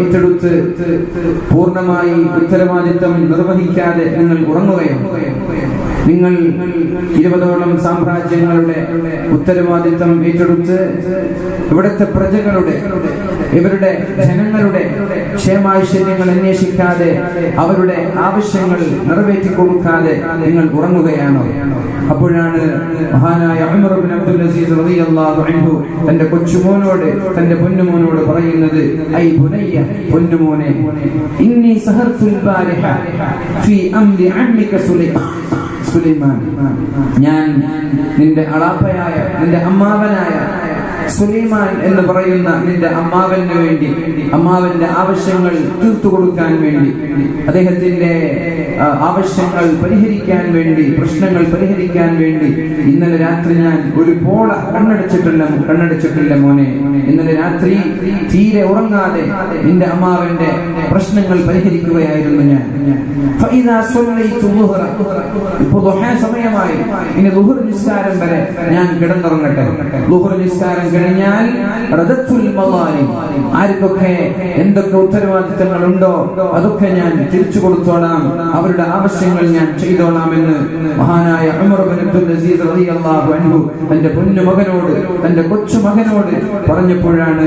ഏറ്റെടുത്ത് പൂർണ്ണമായി ഉത്തരവാദിത്തം നിർവഹിക്കാതെ നിങ്ങൾ ഉറങ്ങുകയോ? നിങ്ങൾ 20ഓളം സാമ്രാജ്യങ്ങളുടെ ഉത്തരവാദിത്തം ഏറ്റെടുത്ത് ഇവിടുത്തെ പ്രജകളുടെ, ഇവരുടെ ജനങ്ങളുടെ ക്ഷേമാശ്ചര്യങ്ങൾ അന്വേഷിക്കാതെ, അവരുടെ ആവശ്യങ്ങൾ നിറവേറ്റി കൊടുക്കാതെ നിങ്ങൾ ഉറങ്ങുകയാണോ? അപ്പോഴാണ് മഹാനായ ഉമർ ഇബ്നു അബ്ദുൽ അസീസ് റളിയല്ലാഹു അൻഹു തന്റെ കൊച്ചുമോനോട്, തന്റെ പൊന്നുമോനോട് പറയുന്നത്, ഐ ബുനയ്യ, പൊന്നുമോനെ, ഇന്നി സഹർതുൽ ബാരിഹ ഫീ അംരി അമ്മിക സുലൈമാൻ, ഞാൻ നിന്റെ അളാപ്പയായ, നിന്റെ അമ്മാവനായ സുലൈമാൻ എന്ന് പറയുന്ന നിന്റെ അമ്മാവന് വേണ്ടി, അമ്മാവന്റെ ആവശ്യങ്ങൾ തീർത്തു കൊടുക്കാൻ വേണ്ടി, അദ്ദേഹത്തിന്റെ ആവശ്യങ്ങൾ പരിഹരിക്കാൻ വേണ്ടി, പ്രശ്നങ്ങൾ പരിഹരിക്കാൻ വേണ്ടി ഇന്നലെ രാത്രി ഞാൻ ഒരു പോള കണ്ണടച്ചിട്ടില്ല മോനെ. ഇന്നലെ രാത്രി തീരെ ഉറങ്ങാതെ നിന്റെ അമ്മാവന്റെ പ്രശ്നങ്ങൾ പരിഹരിക്കുകയായിരുന്നു ഞാൻ. ഇപ്പൊ ദുഹാ സമയമായി, ഇനി ളുഹർ നിസ്കാരം വരെ ഞാൻ കിടന്നുറങ്ങട്ടെ. ളുഹർ നിസ്കാരം കഴിഞ്ഞാൽ ആർക്കൊക്കെ എന്തൊക്കെ ഉത്തരവാദിത്തങ്ങൾ ഉണ്ടോ അതൊക്കെ ഞാൻ തിരിച്ചു കൊടുത്തോളാം, അവരുടെ ആവശ്യങ്ങൾ ഞാൻ ചെയ്തോളാമെന്ന് മഹാനായ ഉമർ ഇബ്നു അബ്ദുൽ അസീസ് റളിയല്ലാഹു അൻഹു തന്റെ പൊന്നുമകനോട്, തന്റെ കൊച്ചുമകനോട് പറഞ്ഞപ്പോഴാണ്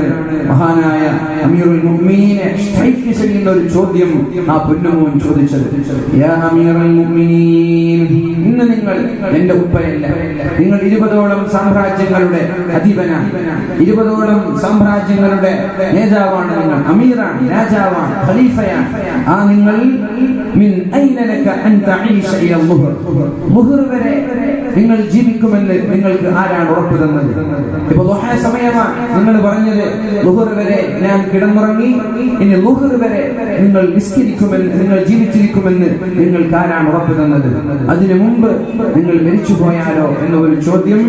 മഹാനായ അമീറുൽ മുഅ്മിനീനെ സ്ട്രൈക്ക് ചെയ്യുന്ന ഒരു ചോദ്യം ആ പൊന്നുമോൻ ചോദിച്ചത്. യാ അമീറുൽ മുഅ്മിനീൻ, ഇന്ന് നിങ്ങൾ എന്റെ ഉപ്പയല്ല, നിങ്ങൾ 20ഓളം സാമ്രാജ്യങ്ങളുടെ അധിപനാണ്, 20ഓളം സാമ്രാജ്യങ്ങളുടെ നേതാവാണ്, നിങ്ങൾ അമീറാണ്, രാജാവാണ്, ഖലീഫയാണ്. ആ നിങ്ങൾ മിൻ ഐന ലക അൻ തഈശ ഇല ളുഹർ, ളുഹർ വരെ നിങ്ങൾ ജീവിക്കുമെന്ന് നിങ്ങൾക്ക് ആരാണ് ഉറപ്പ് തന്നത്? ഇപ്പൊ ദുഹാ സമയമാണ്, നിങ്ങൾ പറഞ്ഞത് ളുഹർ വരെ ഞാൻ കിടന്നുറങ്ങി, ഇനി ളുഹർ വരെ നിങ്ങൾ നിസ്കരിക്കുമെന്ന്, നിങ്ങൾ ജീവിച്ചിരിക്കുമെന്ന് നിങ്ങൾക്ക് ആരാണ് ഉറപ്പ് തന്നത്? അതിനു മുമ്പ് നിങ്ങൾ മരിച്ചു പോയാലോ എന്ന ഒരു ചോദ്യം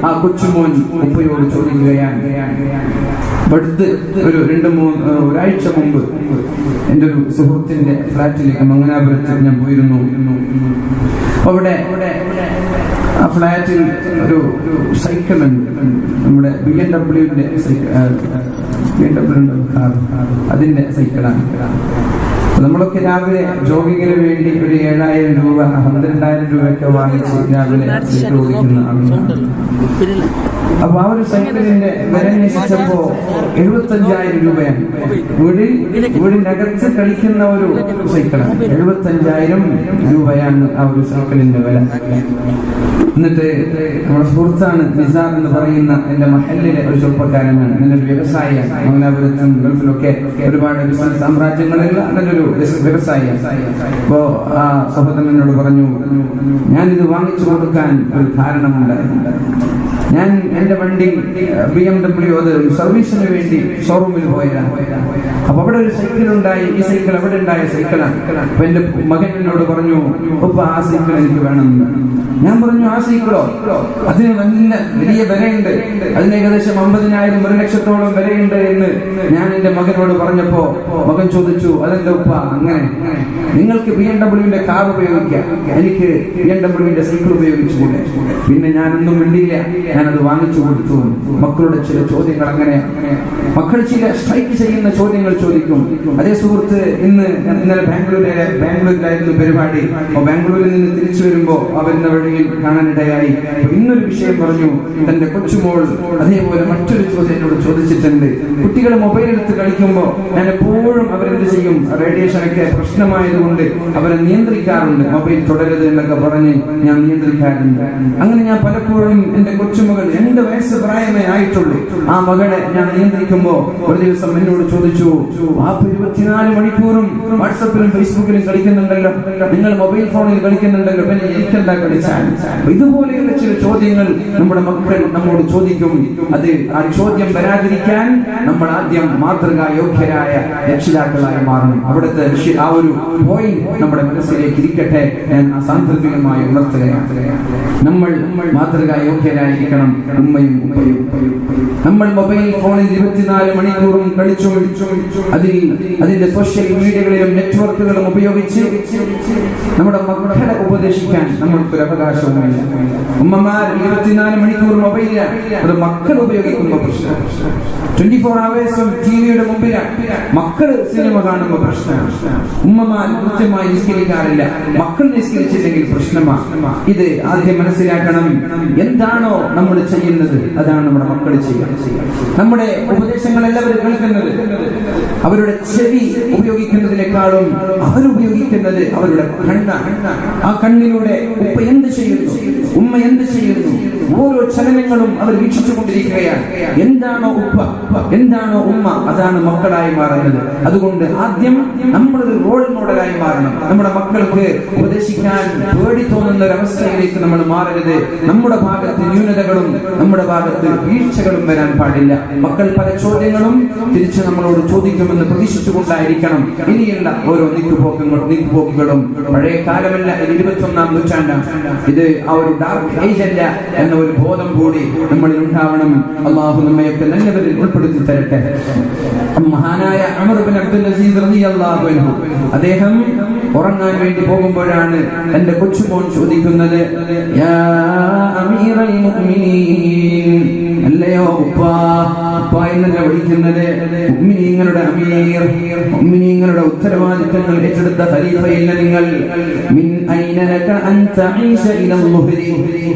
ആ കൊച്ചുമോൻ ഉപ്പയോട് ചോദിക്കുകയാണ്. അടുത്ത് ഒരാഴ്ച മുമ്പ് എൻ്റെ ഒരു സുഹൃത്തിന്റെ ഫ്ലാറ്റിലേക്ക് മംഗലാപുരത്ത് ഞാൻ പോയിരുന്നു. അവിടെ ആ ഫ്ലാറ്റിൽ ഒരു സൈക്കിൾ ഉണ്ട്, നമ്മുടെ BMW കാർ, അതിന്റെ സൈക്കിളാണ്. നമ്മളൊക്കെ രാവിലെ ജോഗിങ്ങിന് വേണ്ടി ഒരു 7,000 രൂപ 12,000 രൂപയൊക്കെ വാങ്ങിച്ച് രാവിലെ സൈക്കിൾ ഓടിക്കുന്ന ആളുകളാണ്. അപ്പൊ ആ ഒരു സൈക്കിളിന്റെ വില അന്വേഷിച്ചപ്പോ 75,000 രൂപയാണ്. വീടിനകത്ത് കളിക്കുന്ന ഒരു സൈക്കിളാണ്, 75,000 രൂപയാണ് ആ ഒരു സൈക്കിളിന്റെ വില. എന്നിട്ട് നമ്മുടെ സുഹൃത്താണ് നിസാർ എന്ന് പറയുന്ന എന്റെ മഹല്ലിലെ ഒരു ചെറുപ്പക്കാരനാണ്, നല്ലൊരു വ്യവസായിയാണ്. മംഗലാപുരത്തും ഗൾഫിലൊക്കെ ഒരുപാട് സാമ്രാജ്യങ്ങളുള്ള നല്ലൊരു വ്യവസായിയാണ്. അപ്പോ ആ സഹോദരനോട് പറഞ്ഞു, ഞാനിത് വാങ്ങിച്ചു കൊടുക്കാൻ ഒരു കാരണമുണ്ടായിരുന്നു. ഞാൻ എന്റെ വണ്ടി BMW അത് സർവീസിന് വേണ്ടി ഷോറൂമിൽ പോയതാണ്. അപ്പൊ അവിടെ ഒരു സൈക്കിൾ ഉണ്ടായി, ഈ സൈക്കിൾ അവിടെ ഉണ്ടായ സൈക്കിളാണ്. അപ്പൊ എന്റെ മകൻ എന്നോട് പറഞ്ഞു, ഒപ്പം ആ സൈക്കിൾ എനിക്ക് വേണമെന്ന്. ഞാൻ പറഞ്ഞു, ആ സൈക്കിളോ? അതിന് വലിയ വിലയുണ്ട്, അതിന് ഏകദേശം 50,000 1 ലക്ഷത്തോളം വിലയുണ്ട് എന്ന് ഞാൻ എന്റെ മകനോട് പറഞ്ഞപ്പോ മകൻ ചോദിച്ചു, അതെന്റെ ഉപ്പ അങ്ങനെ? നിങ്ങൾക്ക് BMW കാർ ഉപയോഗിക്കാം, എനിക്ക് BMW സൈക്കിൾ ഉപയോഗിച്ചുകൂടെ? പിന്നെ ഞാനൊന്നും മിണ്ടിയില്ല, ഞാനത് വാങ്ങിച്ചു കൊടുത്തു. മക്കളുടെ ചില ചോദ്യങ്ങൾ അങ്ങനെ, മക്കൾ ചില സ്ട്രൈക്ക് ചെയ്യുന്ന ചോദ്യങ്ങൾ ചോദിക്കും. അതേ സുഹൃത്ത് ഇന്നലെ ബാംഗ്ലൂരിലായിരുന്നു പരിപാടി. ബാംഗ്ലൂരിൽ നിന്ന് തിരിച്ചു വരുമ്പോ അവരുടെ വഴിയിൽ കാണാനിടയായി. ഇന്നൊരു വിഷയം പറഞ്ഞു, തന്റെ കൊച്ചുമോൾ അതേപോലെ മറ്റൊരു ചോദ്യം എന്നോട് ചോദിച്ചിട്ടുണ്ട്. കുട്ടികൾ മൊബൈൽ എടുത്ത് കളിക്കുമ്പോൾ ഞാൻ എപ്പോഴും അവരെന്ത് ചെയ്യും, റേഡിയേഷനൊക്കെ പ്രശ്നമായതുകൊണ്ട് അവരെ നിയന്ത്രിക്കാറുണ്ട്. മൊബൈൽ തുടരരുത് എന്നൊക്കെ പറഞ്ഞ് ഞാൻ നിയന്ത്രിക്കാറുണ്ട്. അങ്ങനെ ഞാൻ പലപ്പോഴും എന്റെ കൊച്ചുമകൾ 2 വയസ്സ് പ്രായമേ ആയിട്ടുള്ളൂ, ആ മകളെ ഞാൻ നിയന്ത്രിക്കുമ്പോ ഒരു ദിവസം എന്നോട് ചോദിച്ചു, ആ 24 മണിക്കൂറും വാട്സപ്പിലും ഫേസ്ബുക്കിലും കളിക്കുന്നുണ്ടല്ലോ, നിങ്ങൾ മൊബൈൽ ഫോണിൽ കളിക്കുന്നുണ്ടല്ലോ, പിന്നെ എനിക്കെന്താ കളിച്ചാൽ? ഇതുപോലെയുള്ള ചില ചോദ്യങ്ങൾ നമ്മുടെ മക്കൾ നമ്മോട് ചോദിക്കും. അത് ആ ചോദ്യം വരാതിരിക്കാൻ നമ്മൾ ആദ്യം മാതൃകാ യോഗ്യരായ രക്ഷിതാക്കളായി മാറണം. അവിടുത്തെ ആ ഒരു പോയിന്റ് നമ്മുടെ മനസ്സിലേക്ക് ഇരിക്കട്ടെ. ഞാൻ സാന്ദർഭികമായി ഉണർത്തുകയാണ്, നമ്മൾ മാതൃകാ യോഗ്യരായിരിക്കണം. ഉമ്മയും ഉപ്പയും നമ്മൾ മൊബൈൽ ഫോണിൽ 24 മണിക്കൂറും കളിച്ചു അതിന്റെ സോഷ്യൽ മീഡിയകളിലും നെറ്റ്വർക്കുകളും ഉപയോഗിച്ച് നമ്മുടെ മക്കളെ ഉപദേശിക്കാൻ നമ്മൾക്കൊരു അവകാശവുമില്ല. ഉമ്മമാർ 24 മണിക്കൂർ മൊബൈലിലാണ്, അത് മക്കൾ ഉപയോഗിക്കുന്ന പ്രശ്നം. 24 hours ടിവിയുടെ മുമ്പിലാണ്. മക്കള് സിനിമ കാണുമ്പോൾ പ്രശ്നമാണ്. ഉമ്മമാർ കൃത്യമായി നിസ്കരിക്കാറില്ല, മക്കൾ നിസ്കരിച്ചില്ലെങ്കിൽ പ്രശ്നമാണ്. ഇത് ആദ്യം മനസ്സിലാക്കണം. എന്താണോ നമ്മൾ ചെയ്യുന്നത് അതാണ് നമ്മുടെ മക്കൾ ചെയ്യുക. നമ്മുടെ ഉപദേശങ്ങൾ എല്ലാവരും കേൾക്കുന്നത് അവരുടെ ചെവി ഉപയോഗിക്കുന്നതിനേക്കാളും അവരുപയോഗിക്കുന്നത് അവരുടെ കണ്ണാണ്. ആ കണ്ണിലൂടെ ഉപ്പ എന്ത് ചെയ്യുന്നു, ഉമ്മ എന്ത് ചെയ്യുന്നു, ഓരോ ചലനങ്ങളും അവർ വീക്ഷിച്ചുകൊണ്ടിരിക്കുകയാണ്. എന്താണോ ഉപ്പ, എന്താണോ ഉമ്മ, അതാണ് മക്കളായി മാറുന്നത്. അതുകൊണ്ട് ആദ്യം നമ്മളൊരു റോൾ മോഡലായി മാറണം. നമ്മുടെ മക്കൾക്ക് ഉപദേശിക്കാൻ പേടി തോന്നുന്ന ഒരവസ്ഥയിലേക്ക് നമ്മൾ മാറരുത്. നമ്മുടെ ഭാഗത്ത് ന്യൂനതകളും നമ്മുടെ ഭാഗത്ത് വീഴ്ചകളും വരാൻ പാടില്ല. മക്കൾ പല ചോദ്യങ്ങളും തിരിച്ച് നമ്മളോട് ചോദിക്കുമെന്ന് പ്രതീക്ഷിച്ചുകൊണ്ടായിരിക്കണം ഇനിയുള്ള ഓരോ നീക്കുപോക്കുകളും. പഴയ കാലമല്ല, 21ാം നൂറ്റാണ്ടാണ്. ഇത് ആ ഒരു ഡാർക്ക് ഏജ് അല്ല എന്ന ഒരു ബോധം കൂടി നമ്മളിൽ ഉണ്ടാവണം. അള്ളാഹു നമ്മയൊക്കെ നല്ലവരിൽ ഉൾപ്പെടുത്തി തരട്ടെ. മഹാനായ ഉമർ ഇബ്നു അബ്ദുൽ അസീസ് റളിയല്ലാഹു അൻഹു അദ്ദേഹം ഉറങ്ങാൻ വേണ്ടി പോകുമ്പോഴാണ് തന്റെ കൊച്ചുമോൻ ചോദിക്കുന്നത്, യാ അമീറൽ മുഅ്മിനീൻ, അല്ലയോ ഉപ്പാ, ഉപ്പാ എന്നല്ല വിളിക്കുന്നത്, മുഅ്മിനീങ്ങളുടെ അമീർ, മുഅ്മിനീങ്ങളുടെ ഉത്തരവാദിത്തങ്ങൾ ഏറ്റെടുത്ത ഖലീഫയില്ല നിങ്ങൾ. മിൻ ഐന ലക അൻ തഈശ ഇലൽ ളുഹ്രി,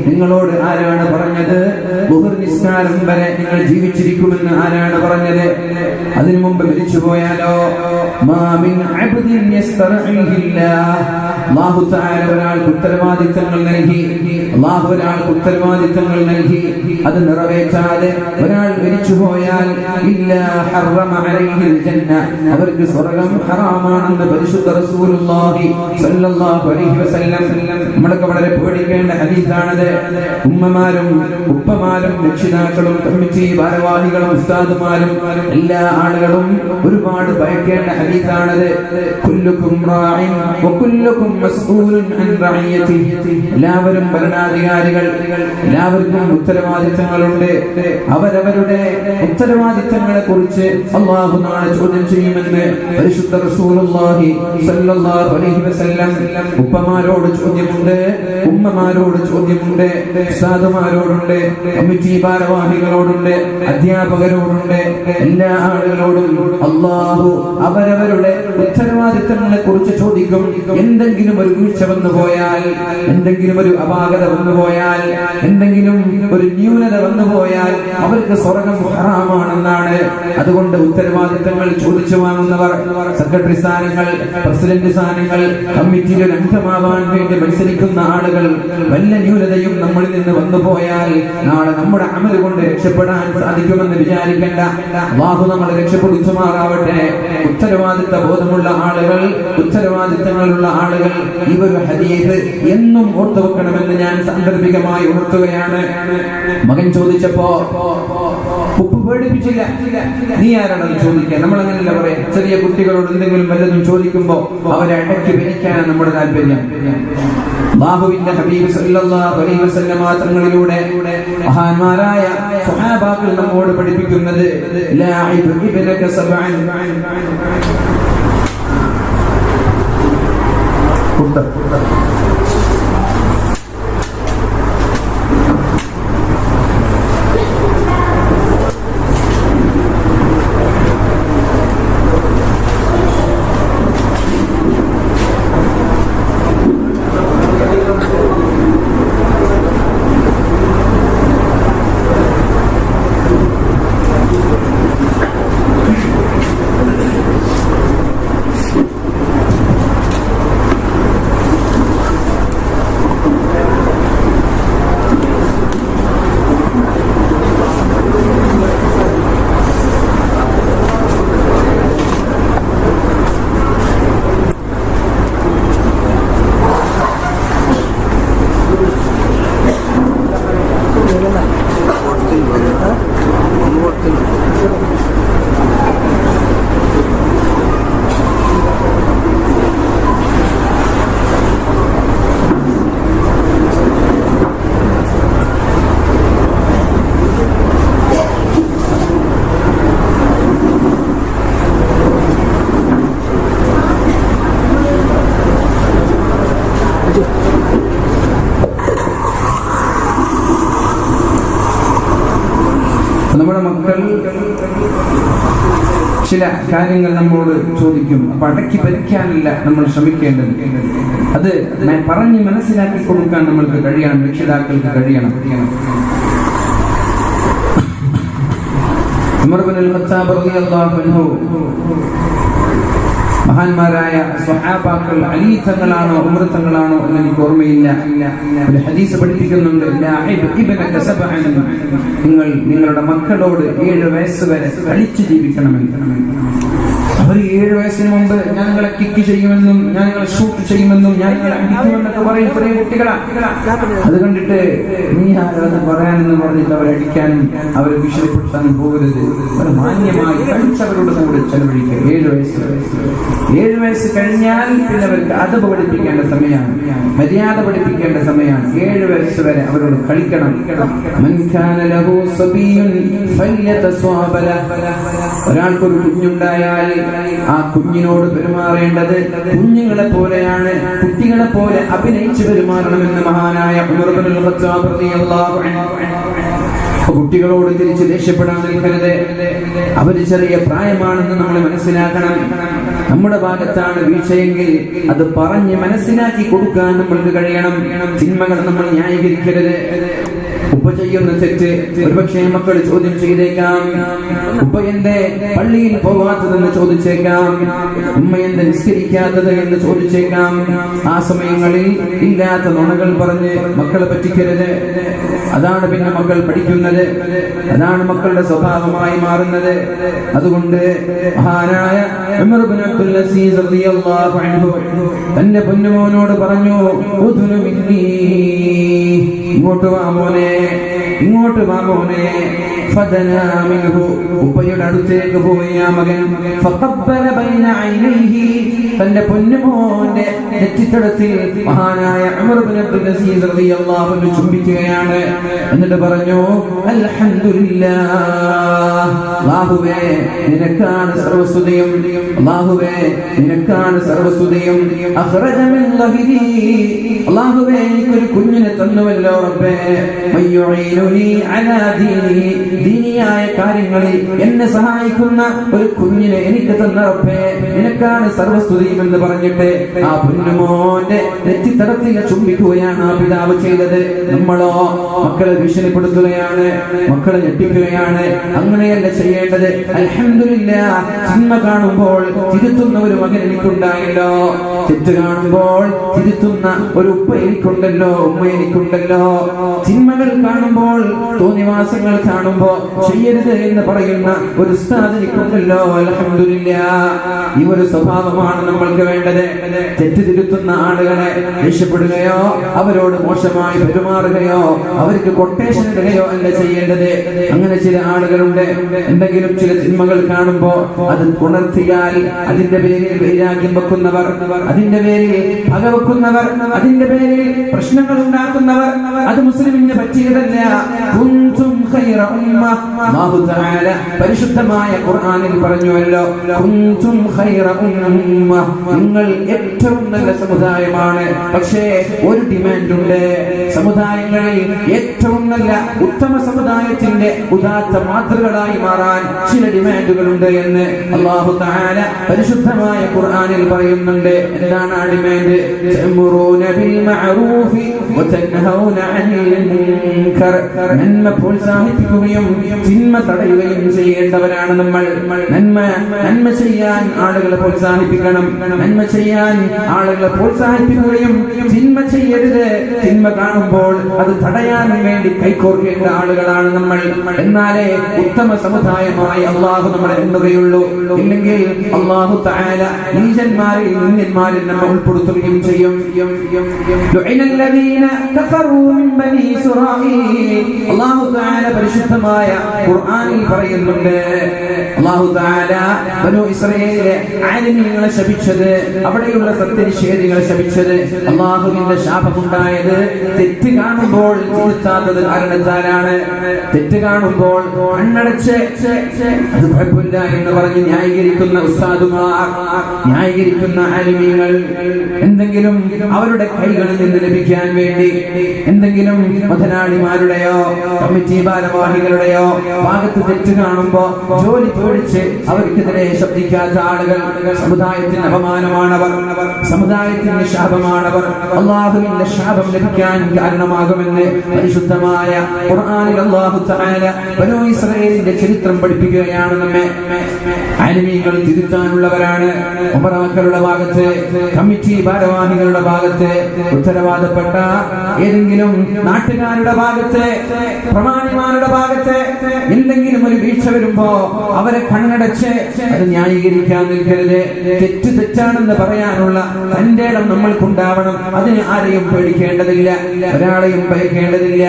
നിങ്ങളോട് ആരാണ് പറഞ്ഞത് ളുഹ്ർ നിസ്കാരം വരെ നിങ്ങൾ ജീവിച്ചിരിക്കുമെന്ന് ആരാണ് പറഞ്ഞത്? അതിനു മുമ്പ് മരിച്ചു പോയാലോ? മാ മിൻ അബ്ദിൻ യസ്തറഇഹില്ലാഹ്, അല്ലാഹു തആല ഒരാൾക്ക് ഉത്തരവാദിത്തങ്ങൾ നൽകി, അല്ലാഹു ഒരാൾക്ക് ഉത്തരവാദിത്തങ്ങൾ നൽകി, അത് നിറവേറ്റാതെ ഒരാൾ മരിച്ചു പോയാൽ ഇല്ലാ ഹറമ അലൈഹിൽ ജന്ന, അവർക്ക് സ്വർഗ്ഗം ഹറാമാണെന്ന് പരിശുദ്ധ റസൂലുള്ളാഹി സ്വല്ലല്ലാഹു അലൈഹി വസല്ലം. നമ്മളൊക്കെ വളരെ പേടിക്കേണ്ട ഹദീസാണത്. ഉമ്മമാരും ഉപ്പമാരും രക്ഷിതാക്കളും കമ്മിറ്റി ഭാരവാഹികളും ഉസ്താദുമാരും എല്ലാ ആളുകളും ഒരുപാട് ഭയക്കേണ്ട ഹദീസാണത്. കുല്ലുക്കും റാഇൻ വകുല്ലുക്കും മസ്ഊലുൻ അൻ റഇയതിഹി, എല്ലാവരും ഭരണാധികാരികൾ, എല്ലാവർക്കും ഉത്തരവാദിത്തങ്ങളുണ്ട്. അവരവരുടെ ഉത്തരവാദിത്തങ്ങളെ കുറിച്ച് അല്ലാഹു നാളെ ചോദ്യം ചെയ്യുമെന്ന് പരിശുദ്ധ റസൂലുള്ളാഹി സ്വല്ലല്ലാഹു അലൈഹി വസല്ലം. ഉപ്പമാരോട് ചോദ്യമുണ്ട്, ഉമ്മമാരോട് ചോദ്യമുണ്ട്, ഉസ്താദുമാരോടുണ്ട്, കമ്മിറ്റി ഭാരവാഹികളോടുണ്ട്, അധ്യാപകരോടുണ്ട്, എല്ലാ ആളുകളോടും അല്ലാഹു അവരവരുടെ ഉത്തരവാദിത്തങ്ങളെ കുറിച്ച് ചോദിക്കും. എന്തെങ്കിലും ഒരു വീഴ്ച വന്നു പോയാൽ, എന്തെങ്കിലും ഒരു അപാകത വന്നു പോയാൽ, എന്തെങ്കിലും ഒരു ന്യൂനത വന്നു പോയാൽ അവർക്ക് സ്വർഗ്ഗം ഹറാമാണെന്നാണ്. അതുകൊണ്ട് ഉത്തരവാദിത്തങ്ങൾ ചോദിച്ചു വാങ്ങുന്നവർ, സെക്രട്ടറി സ്ഥാനങ്ങൾ, പ്രസിഡന്റ് സ്ഥാനങ്ങൾ, കമ്മിറ്റിയിൽ ഒരു അംഗമാവാൻ വേണ്ടി മത്സരിക്കുന്ന ആളുകൾ, വല്ല ന്യൂനതയും നമ്മളിൽ നിന്ന് വന്നു പോയാൽ നാളെ നമ്മുടെ അമൽ കൊണ്ട് രക്ഷപ്പെടാൻ സാധിക്കുമെന്ന് വിചാരിക്കേണ്ട. അല്ലാഹു നമ്മളെ രക്ഷപ്പെടുത്തുമാറാവട്ടെ. ഉത്തരവാദിത്ത ബോധമുള്ള ആളുകൾ, ഉത്തരവാദിത്തങ്ങളുള്ള ആളുകൾ ഈ ഒരു ഹദീസ് എന്നും ഓർത്തു വെക്കണമെന്ന് ഞാൻ സാന്ദർഭികമായി ഉണർത്തുകയാണ്. മകൻ ചോദിച്ചപ്പോ ഉപ്പ് പേടിപ്പിച്ചില്ല. നീ ആരാണെന്ന് ചോദിക്കാൻ? നമ്മൾ അങ്ങനെയല്ല പറയാം. ചെറിയ കുട്ടികളോട് എന്തെങ്കിലും വല്ലതും ചോദിക്കുമ്പോ അവരെ അടക്കി ഭരിക്കാനാണ് നമ്മുടെ താല്പര്യം. അല്ലാഹുവിന്റെ ഹബീബ് സല്ലല്ലാഹു അലൈഹി വസല്ലം തങ്ങളിലൂടെ മഹാന്മാരായ സ്വഹാബാക്കൾ നമ്മോട് പഠിപ്പിക്കുന്നത് ലാഇബ് ഇബ്നക സബഅൻ, നമ്മുടെ മക്കൾ ചില കാര്യങ്ങൾ നമ്മോട് ചോദിക്കും. അപ്പൊ അടക്കി ഭരിക്കാനല്ല നമ്മൾ ശ്രമിക്കേണ്ടത്, അത് പറഞ്ഞ് മനസ്സിലാക്കി കൊടുക്കാൻ നമ്മൾക്ക് കഴിയണം, രക്ഷിതാക്കൾക്ക് കഴിയണം. ഉമർ ഇബ്നുൽ ഖത്താബ് റളിയല്ലാഹു അൻഹു, മഹാന്മാരായ സ്വഹാബാക്കൾ അലി തങ്ങളാണോ ഉമർ തങ്ങളാണോ എന്ന് എനിക്ക് ഓർമ്മയില്ല, ഒരു ഹദീസ് പഠിപ്പിക്കുന്നുണ്ട്, നിങ്ങൾ നിങ്ങളുടെ മക്കളോട് 7 വയസ്സ് വരെ കളിച്ചു ജീവിക്കണമെന്ന്. അവർ 7 വയസ്സിന് മുമ്പ് ഞങ്ങളെ കിക്ക് ചെയ്യുമെന്നും ഞങ്ങളെ ഷൂട്ട് ചെയ്യുമെന്നും ഞങ്ങളെ അടിക്കുമെന്നൊക്കെ പറയും. ചെറിയ കുട്ടികളാ. അത് കണ്ടിട്ട് നീ ആരെന്ന് പറയാനെന്ന് പറഞ്ഞിട്ട് അവരെ അടിക്കാനും അവരെ ഭീഷണിപ്പെടുത്താനും പോകരുത്. അവർ മാന്യമായി കളിച്ചവരുടെ കൂടെ ചെലവഴിക്കുക. 7 വയസ്സ് കഴിഞ്ഞാൽ പിന്നെ അവർക്ക് അതബ് പഠിപ്പിക്കേണ്ട സമയമാണ്, മര്യാദ പഠിപ്പിക്കേണ്ട സമയമാണ്. 7 വയസ്സ് വരെ അവരോട് കളിക്കണം. ഒരാൾക്കൊരു കുഞ്ഞുണ്ടായാൽ ആ കുഞ്ഞിനോട് പെരുമാറേണ്ടത് കുഞ്ഞുങ്ങളെ പോലെയാണ്, കുട്ടികളെ പോലെ അഭിനയിച്ച് പെരുമാറണമെന്ന് മഹാനായ ഉമർ ഇബ്നുൽ ഖത്താബ് റളിയല്ലാഹു അൻഹു. കുട്ടികളോട് തിരിച്ച് ദേഷ്യപ്പെടാൻ നിൽക്കരുത്. അവര് ചെറിയ പ്രായമാണെന്ന് നമ്മൾ മനസ്സിലാക്കണം. നമ്മുടെ ഭാഗത്താണ് വീഴ്ചയെങ്കിൽ അത് പറഞ്ഞ് മനസ്സിലാക്കി കൊടുക്കാൻ നമ്മൾക്ക് കഴിയണം. തിന്മകൾ നമ്മൾ ന്യായീകരിക്കരുത്. ഉപ്പ ചെയ്യുന്ന തെറ്റ് ഒരുപക്ഷെ മക്കൾ ചോദ്യം ചെയ്തേക്കാം. ഉപ്പ എന്റെ പള്ളിയിൽ പോകാത്തതെന്ന് ചോദിച്ചേക്കാം, ഉമ്മ എന്റെ നിസ്കരിക്കാത്തത് എന്ന് ചോദിച്ചേക്കാം. ആ സമയങ്ങളിൽ ഇല്ലാത്ത നുണകൾ പറഞ്ഞ് മക്കളെ പറ്റിക്കരുത്. അതാണ് പിന്നെ മക്കൾ പഠിക്കുന്നത്, അതാണ് മക്കളുടെ സ്വഭാവമായി മാറുന്നത്. അതുകൊണ്ട് മഹാനായ ഉമർ ഇബ്നു അബ്ദുൽ അസീസ് റളിയല്ലാഹു അൻഹു തന്റെ പൊന്നുമോനോട് പറഞ്ഞു, ഉദ്നു മിന്നീ, ഇങ്ങോട്ട് വാ മോനെ, ഇങ്ങോട്ട് വാ മോനെ. ഫദനാ മിൻഹു, ഉപ്പയുടെ അടുത്തേക്ക് പോയി ആ മകൻ. ഫഖബ്ബല ബൈന ഐനൈഹി, തന്റെ പൊന്നുമോന്റെ നെറ്റിത്തടത്തിൽ മഹാനായ ഉമർ ഇബ്നു അബ്ദുൽ അസീസ് റളിയല്ലാഹു അൻഹു ചുംബിക്കുകയാണ്. എന്നിട്ട് പറഞ്ഞു, അൽഹംദുലില്ലാഹ്, അല്ലാഹുവേ നിനക്കാണ് സർവസ്തുതിയും, അല്ലാഹുവേ നിനക്കാണ് സർവസ്തുതിയും. അഖ്റജ മിൻ ളഹിരി, അല്ലാഹുവേ എനിക്കൊരു കുഞ്ഞിനെ തന്നുവല്ലോ റബ്ബേ. മയ്യുഈനുനി അലാ ദീനി, ദീനിയായ കാര്യങ്ങളിൽ എന്നെ സഹായിക്കുന്ന ഒരു കുഞ്ഞിനെ എനിക്ക് തന്ന റബ്ബേ, നിനക്കാണ് സർവസ്തുതിയും എന്ന് പറഞ്ഞിട്ട് ആ പൊന്നുമോന്റെ നെറ്റിത്തടത്തിലെ ചുംബിക്കുകയാണ് ആ പിതാവ് ചെയ്തത്. നമ്മളോ മക്കളെ ഭീഷണിപ്പെടുത്തുകയാണ്, മക്കളെ ഞെട്ടിക്കുകയാണ്. അങ്ങനെയല്ല ചെയ്യേണ്ടത്. അൽഹംദുലില്ലാഹ്, തിന്മ കാണുമ്പോൾ തിരുത്തുന്ന ഒരു മകൻ എനിക്കുണ്ടായല്ലോ, തെറ്റ് കാണുമ്പോൾ തിരുത്തുന്ന ഒരു ഉപ്പ എനിക്കുണ്ടല്ലോ, ഉമ്മ എനിക്കുണ്ടല്ലോ. തിന്മകൾ കാണുമ്പോൾ, തോന്നിവാസങ്ങൾ കാണുമ്പോ ചെയ്യരുത് എന്ന് പറയുന്ന ഒരു ഉസ്താദ് എനിക്കുണ്ടല്ലോ. അൽഹംദുലില്ലാഹ്, ഈ ഒരു സ്വഭാവമാണ് നമ്മൾക്ക് വേണ്ടത്. തെറ്റ് തിരുത്തുന്ന ആളുകളെ ദേഷ്യപ്പെടുകയോ അവരോട് മോശമായി പെരുമാറുകയോ അവർക്ക് കൊട്ടേഷൻ ഇടുകയോ അല്ല ചെയ്യേണ്ടത്. അങ്ങനെ ചില ആളുകളുണ്ട്, എന്തെങ്കിലും ചില തിന്മകൾ കാണുമ്പോ അത് ഉണർത്തിയാൽ അതിന്റെ പേരിൽ വൈരാഗ്യം വെക്കുന്നവർ, അതിന്റെ പേരിൽ പക വെക്കുന്നവർ, അതിന്റെ പേരിൽ പ്രശ്നങ്ങൾ ഉണ്ടാക്കുന്നവർ. അത് മുസ്ലിമിന് പറ്റിയതല്ല. കുന്തും ഖൈറ ഉമ്മ, അല്ലാഹു തആല പരിശുദ്ധമായ ഖുർആനിൽ പറഞ്ഞുവല്ലോ, കുന്തും ഖൈറ ഉമ്മ, നിങ്ങൾ ഏറ്റവും നല്ല സമുദായമാണ്. പക്ഷേ ഒരു ഡിമാൻഡ് ഉണ്ട്, സമുദായങ്ങളിൽ ഏറ്റവും നല്ല ഉത്തമ സമുദായത്തിന്റെ ഉദാത്ത മാതൃകളായി മാറാൻ ചില ഡിമാൻഡുകളുണ്ട് എന്ന് അല്ലാഹു തആല പരിശുദ്ധമായ ഖുർആനിൽ പറയുന്നുണ്ട്. എന്താണ് ആ ഡിമാൻഡ്? തഅ്മുറൂന ബിൽ മഅറൂഫി വതൻഹൗന അനിൽ മുൻകർ, നന്മ പ്രോത്സാഹിപ്പിക്കുകയും തിന്മ തടയുകയും ചെയ്യേണ്ടവരാണ് നമ്മൾ. നന്മ ചെയ്യാൻ ആളുകളെ പ്രോത്സാഹിപ്പിക്കണം, നന്മ ചെയ്യാൻ ആളുകളെ പ്രോത്സാഹിപ്പിക്കുകയും തിന്മ ചെയ്യരുത്, തിന്മ കാണുമ്പോൾ അത് തടയാനും വേണ്ടി കൈകോർക്കേണ്ട ആളുകളാണ് നമ്മൾ. എന്നാലേ ഉത്തമ സമുദായമായി അള്ളാഹു നമ്മളെ എണ്ണുകയുള്ളൂ. ഇല്ലെങ്കിൽ അള്ളാഹു തആല നീചന്മാരിൽ നിന്യന്മാരിൽ നമ്മെ ഉൾപ്പെടുത്തുകയും ചെയ്യും. അള്ളാഹു തആല പരിശുദ്ധമായ ഖുർആനിൽ പറയുന്നുണ്ട്, അള്ളാഹു തആല ബനൂ ഇസ്രായേലിലെ ആലിമീങ്ങളെ ശപിച്ചു. ശപിച്ചത്, അവിടെയുള്ള സത്യനിഷേധികളെ ശപിച്ചത്, അള്ളാഹുവിന്റെ ശാപമുണ്ടായത് തെറ്റ് കാണുമ്പോൾ തിരുത്താത്തത് കാരണത്താലാണ്. തെറ്റ് കാണുമ്പോൾ കണ്ണടച്ച് അത് കുഴപ്പമില്ല എന്ന് പറഞ്ഞ് ന്യായീകരിക്കുന്ന ഉസ്താദുമാർ, ന്യായീകരിക്കുന്ന ആലിമീങ്ങൾ, എന്തെങ്കിലും അവരുടെ കൈകളിൽ നിന്ന് ലഭിക്കാൻ വേണ്ടി എന്തെങ്കിലും മുതലാളിമാരുടെയോ കമ്മിറ്റി ഭാരവാഹികളുടെയോ ഭാഗത്ത് തെറ്റ് കാണുമ്പോ ജോലി പേടിച്ച് അവർക്കെതിരെ ശബ്ദിക്കാത്ത ആളുകൾ സമുദായത്തിന് അപമാനമാണവർ, സമുദായത്തിന്റെ ശാപമാണവർ, അള്ളാഹുവിന്റെ ശാപം ലഭിക്കാൻ കാരണമാകുമെന്ന് പരിശുദ്ധമായ ഖുർആനിൽ അല്ലാഹു തആല ബനൂ ഇസ്രായേലിന്റെ ചരിത്രം പഠിപ്പിക്കുകയാണ് നമ്മെ. ആലിമീങ്ങൾ തിരുത്താനുള്ളവരാണ്. ഉമറാക്കളുടെ ഭാഗത്ത്, കമ്മിറ്റി ഭാരവാഹികളുടെ ഭാഗത്ത്, ഉത്തരവാദപ്പെട്ട ഏതെങ്കിലും നാട്ടുകാരുടെ ഭാഗത്ത്, പ്രമാണിമാരുടെ ഭാഗത്ത് എന്തെങ്കിലും ഒരു വീഴ്ച വരുമ്പോ അവരെ കണ്ണടച്ച് അത് ന്യായീകരിക്കാൻ നിൽക്കരുത്. തെറ്റ് തെറ്റാണെന്ന് പറയാനുള്ള തന്റെ ഇടം നമ്മൾക്കുണ്ടാവണം. അതിന് ആരെയും പേടിക്കേണ്ടതില്ല, ഒരാളെയും ഭയക്കേണ്ടതില്ല.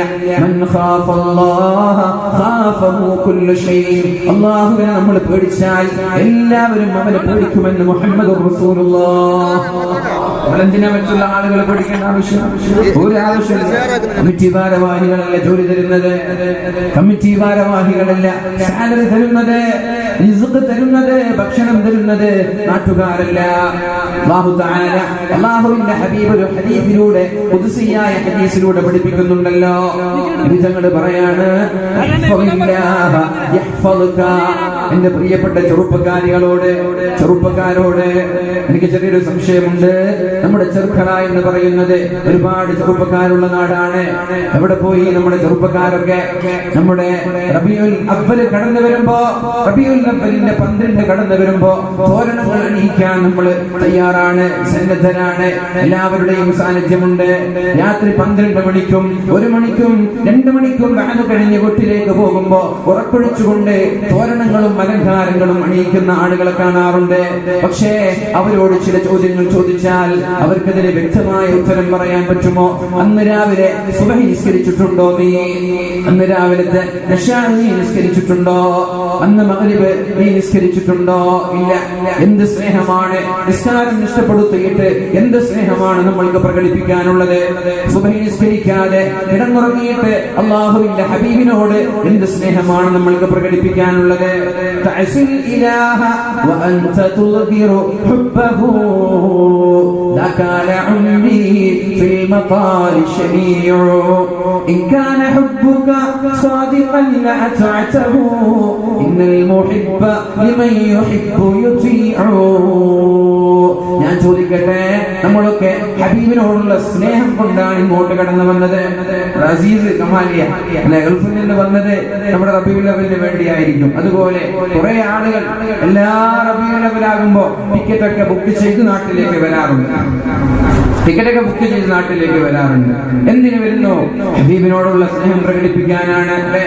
അല്ലാഹുവിനെ നമ്മൾ പേടിച്ചാൽ എല്ലാവരും അവനെ പേടിക്കുമെന്ന് മുഹമ്മദുർ റസൂലുള്ളാഹ്. നമ്മളെന്തിനാ മറ്റുള്ള ആളുകളെ പേടിക്കേണ്ട ആവശ്യം? ഒരു ആവശ്യമില്ല. കമ്മിറ്റി ഭാരവാഹികളല്ല ജോലി തരുന്നത്, കമ്മിറ്റി ഭാരവാഹികളല്ല സാലറി തരുന്നത്, റിസ്ക് തരുന്നത്, ഭക്ഷണം തരുന്നത് നാട്ടുകാരല്ല. അല്ലാഹു തആല അല്ലാഹുവിന്റെ ഹബീബ് ഒരു ഹദീസിലൂടെ, ഖുദ്സിയായ ഹദീസിലൂടെ പഠിപ്പിക്കുന്നുണ്ടല്ലോ. നബിതങ്ങൾ പറയാണ്, എന്റെ പ്രിയപ്പെട്ട ചെറുപ്പക്കാരോട് എനിക്ക് ചെറിയൊരു സംശയമുണ്ട്. നമ്മുടെ ചെറുക്കട എന്ന് പറയുന്നത് ഒരുപാട് ചെറുപ്പക്കാരുള്ള നാടാണ്. എവിടെ പോയി നമ്മുടെ ചെറുപ്പക്കാരൊക്കെ? നമ്മുടെ റബീഉൽ അവ്വൽ കടന്നു വരുമ്പോ, റബീഉൽ അവ്വലിന്റെ 12 കടന്നു വരുമ്പോ തോരണങ്ങൾ അണിയിക്കാൻ നമ്മൾ തയ്യാറാണ്, സന്നദ്ധരാണ്. എല്ലാവരുടെയും സാന്നിധ്യമുണ്ട്. രാത്രി 12 മണിക്കും 1 മണിക്കും 2 മണിക്കും വാഹനം കഴിഞ്ഞ് വീട്ടിലേക്ക് പോകുമ്പോ ഉറക്കൊഴിച്ചുകൊണ്ട് തോരണങ്ങളും അലങ്കാരങ്ങളും അണിയിക്കുന്ന ആളുകളെ കാണാറുണ്ട്. പക്ഷേ അവരോട് ചില ചോദ്യങ്ങൾ ചോദിച്ചാൽ അവർക്കതിന് വ്യക്തമായ ഉത്തരം പറയാൻ പറ്റുമോ? അന്ന് രാവിലെ സുബഹി നിസ്കരിച്ചിട്ടുണ്ടോ നീ? അന്ന് രാവിലത്തെ ഇശാഇ നിസ്കരിച്ചിട്ടുണ്ടോ? അന്ന് മഗ്രിബ് നീ നിസ്കരിച്ചിട്ടുണ്ടോ? ഇല്ല. എന്ത് സ്നേഹമാണ് നിസ്കാരം നഷ്ടപ്പെടുത്തിയിട്ട് എന്ത് സ്നേഹമാണ് നമ്മൾക്ക് പ്രകടിപ്പിക്കാനുള്ളത്? സുബഹി നിസ്കരിക്കാതെ കിടന്നുറങ്ങിയിട്ട് അല്ലാഹുവിന്റെ ഹബീബിനോട് എന്ത് സ്നേഹമാണ് നമ്മൾക്ക് പ്രകടിപ്പിക്കാനുള്ളത്? തഅസിൽ ഇലാഹ വഅൻത തുദ്ഹിറു ഹുബ്ബഹു ലകാല ഉമ്മി ഫിൽ മഖാലി ശമീഉ ഇൻ കാന ഹുബ്ബുക സാദിഖൻ ലഅതഅതഹു ഇന്നൽ മുഹിബ്ബ ലിമൻ യുഹിബ്ബു യുതീഉ. ഞാൻ ചോദിക്കട്ടെ, നമ്മളൊക്കെ ഹബീബിനോടുള്ള സ്നേഹം കൊണ്ടാണ് ഇങ്ങോട്ട് കടന്നു വന്നത്. അസീസ് കമാലിയ അല്ലെ, ഗൾഫിൽ നിന്ന് വന്നത് നമ്മുടെ റബീഉൽ അവ്വലിന് വേണ്ടിയായിരിക്കും. അതുപോലെ കുറെ ആളുകൾ എല്ലാ റബീഉൽ അവ്വലാകുമ്പോ ടിക്കറ്റ് ഒക്കെ ബുക്ക് ചെയ്ത് നാട്ടിലേക്ക് വരാറുണ്ട്. എന്തിനു വരുന്നു? ഹബീബിനോടുള്ള സ്നേഹം പ്രകടിപ്പിക്കാനാണ്, അല്ലെ?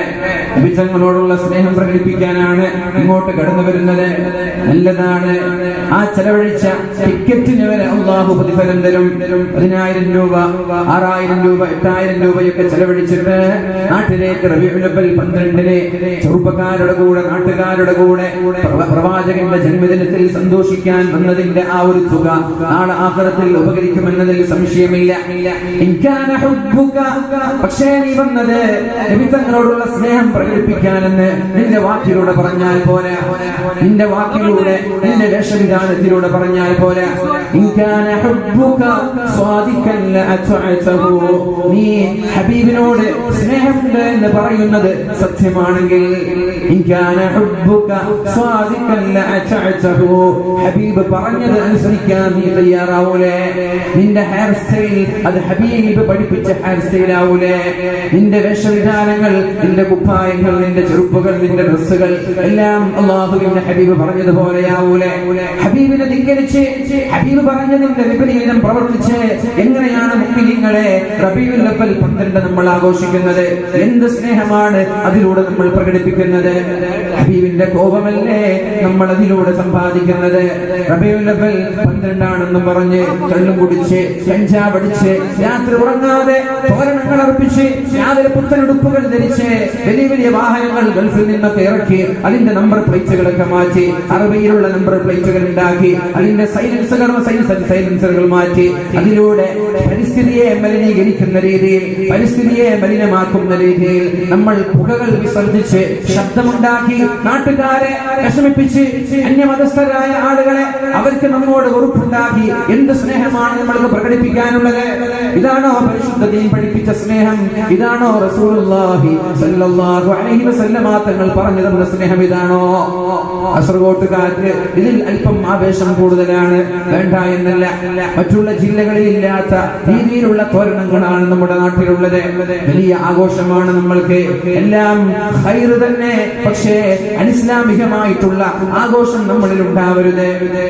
നബിതങ്ങളോടുള്ള സ്നേഹം പ്രകടിപ്പിക്കാനാണ് ഇങ്ങോട്ട് കടന്നു വരുന്നത്. നല്ലതാണ്. ആ ചെലവഴിച്ച ടിക്കറ്റിന് വരെ അല്ലാഹു പ്രതിഫലം തരും. 10,000 രൂപ, 6,000 രൂപ, 8,000 രൂപയൊക്കെ ചെലവഴിച്ചിട്ട് നാട്ടിലേക്ക് റബീഉൽ അവ്വൽ 12-ന് ചെറുപ്പക്കാരുടെ കൂടെ, നാട്ടുകാരുടെ കൂടെ പ്രവാചകന്റെ ജന്മദിനത്തിൽ സന്തോഷിക്കാൻ വന്നതിന്റെ ആ ഒരു തുക നാളെ ആഖിറത്തിൽ ഉപകരിക്കുമെന്നതിൽ സംശയമില്ല. പക്ഷേ നീ വന്നത് നബിതങ്ങളോടുള്ള സ്നേഹം പ്രകടിപ്പിക്കാനെന്ന് നിന്റെ വാക്കിലൂടെ പറഞ്ഞാൽ പോരാ, നിന്റെ വാക്കിലൂടെ, നിന്റെ വേഷവിധാനത്തിലൂടെ പറഞ്ഞാൽ പോരാ. നീ ഹബീബിനോട് സ്നേഹമുണ്ട് എന്ന് പറയുന്നത് സത്യമാണെങ്കിൽ, ഹബീബ് പറഞ്ഞത് അനുസരിക്കാൻ നീ തയ്യാറാവൂലേ? നിന്റെ ഹെയർ സ്റ്റൈൽ അത് ഹബീബ് പഠിപ്പിച്ച ഹെയർ സ്റ്റൈൽ ആവൂലേ? നിന്റെ വേഷവിധാനങ്ങൾ, നിന്റെ കുപ്പായങ്ങൾ, നിന്റെ ചെറുപ്പുകൾ, നിന്റെ ഡ്രസ്സുകൾ എല്ലാം അല്ലാഹുവിന്റെ ഹബീബ് പറഞ്ഞതുപോലെയാവൂലേ? ഹബീബിനെ ധിക്കരിച്ച് ഹബീബ് പറഞ്ഞതിന്റെ വിപരീതം പ്രവർത്തിച്ച് എങ്ങനെയാണ് മുഅ്മിനീങ്ങളെ റബീഉൽ അവ്വൽ 12 നമ്മൾ ആഘോഷിക്കുന്നത്? എന്ത് സ്നേഹമാണ് അതിലൂടെ നമ്മൾ പ്രകടിപ്പിക്കുന്നത്? ഹബീബിന്റെ കോപമല്ലേ നമ്മൾ അതിലൂടെ സമ്പാദിക്കുന്നത്. റബീഉൽ അവ്വൽ 12 പറഞ്ഞ് കള്ളും കുടിച്ച് കഞ്ചാവടിച്ച് രാത്രി ഉറങ്ങാതെ തോരണങ്ങൾ അർപ്പിച്ച് രാവിലെ പുത്തനുടുപ്പുകൾ ധരിച്ച് വലിയ വലിയ വാഹനങ്ങൾ ഗൾഫിൽ നിന്നൊക്കെ ഇറക്കി അതിന്റെ നമ്പർ പ്ലേറ്റുകളൊക്കെ മാറ്റി അറബിയിലുള്ള നമ്പർ പ്ലേറ്റുകൾ ഉണ്ടാക്കി അതിന്റെ സൈലൻസറുകൾ മാറ്റി അതിലൂടെ പരിസ്ഥിതിയെ മലിനീകരിക്കുന്ന രീതിയിൽ പരിസ്ഥിതിയെ മലിനമാക്കുന്ന രീതിയിൽ നമ്മൾ പുകകൾ വിസർജിച്ച് ശബ്ദമുണ്ടാക്കി നാട്ടുകാരെ വിഷമിപ്പിച്ച് അന്യമതസ്ഥരായ ആളുകളെ അവർക്ക് നമ്മോട് വെറുപ്പുണ്ടാക്കി എന്ത് സ്നേഹമാണ് നമ്മൾക്ക് പ്രകടിപ്പിക്കാനുള്ളത്? ഇതാണോ പരിശുദ്ധ ദീൻ പഠിപ്പിച്ച സ്നേഹം? ഇതാണോ റസൂലുള്ളാഹി സ്വല്ലല്ലാഹു അലൈഹി വസല്ലമ തങ്ങൾ പറഞ്ഞു തന്ന സ്നേഹം? ഇതാണോ? കാസർഗോട്ടുകാർക്ക് ഇതിൽ അല്പം ആവേശം കൂടുതലാണ്, വേണ്ട എന്നല്ല. മറ്റുള്ള ജില്ലകളിൽ ഇല്ലാത്ത രീതിയിലുള്ള തോരണങ്ങളാണ് നമ്മുടെ നാട്ടിലുള്ളത്. വലിയ ആഘോഷമാണ് നമ്മൾക്ക് എല്ലാം ഖൈറ് തന്നെ. പക്ഷേ അനിസ്ലാമികമായിട്ടുള്ള ആഘോഷം നമ്മളിൽ ഉണ്ടാവരുത്.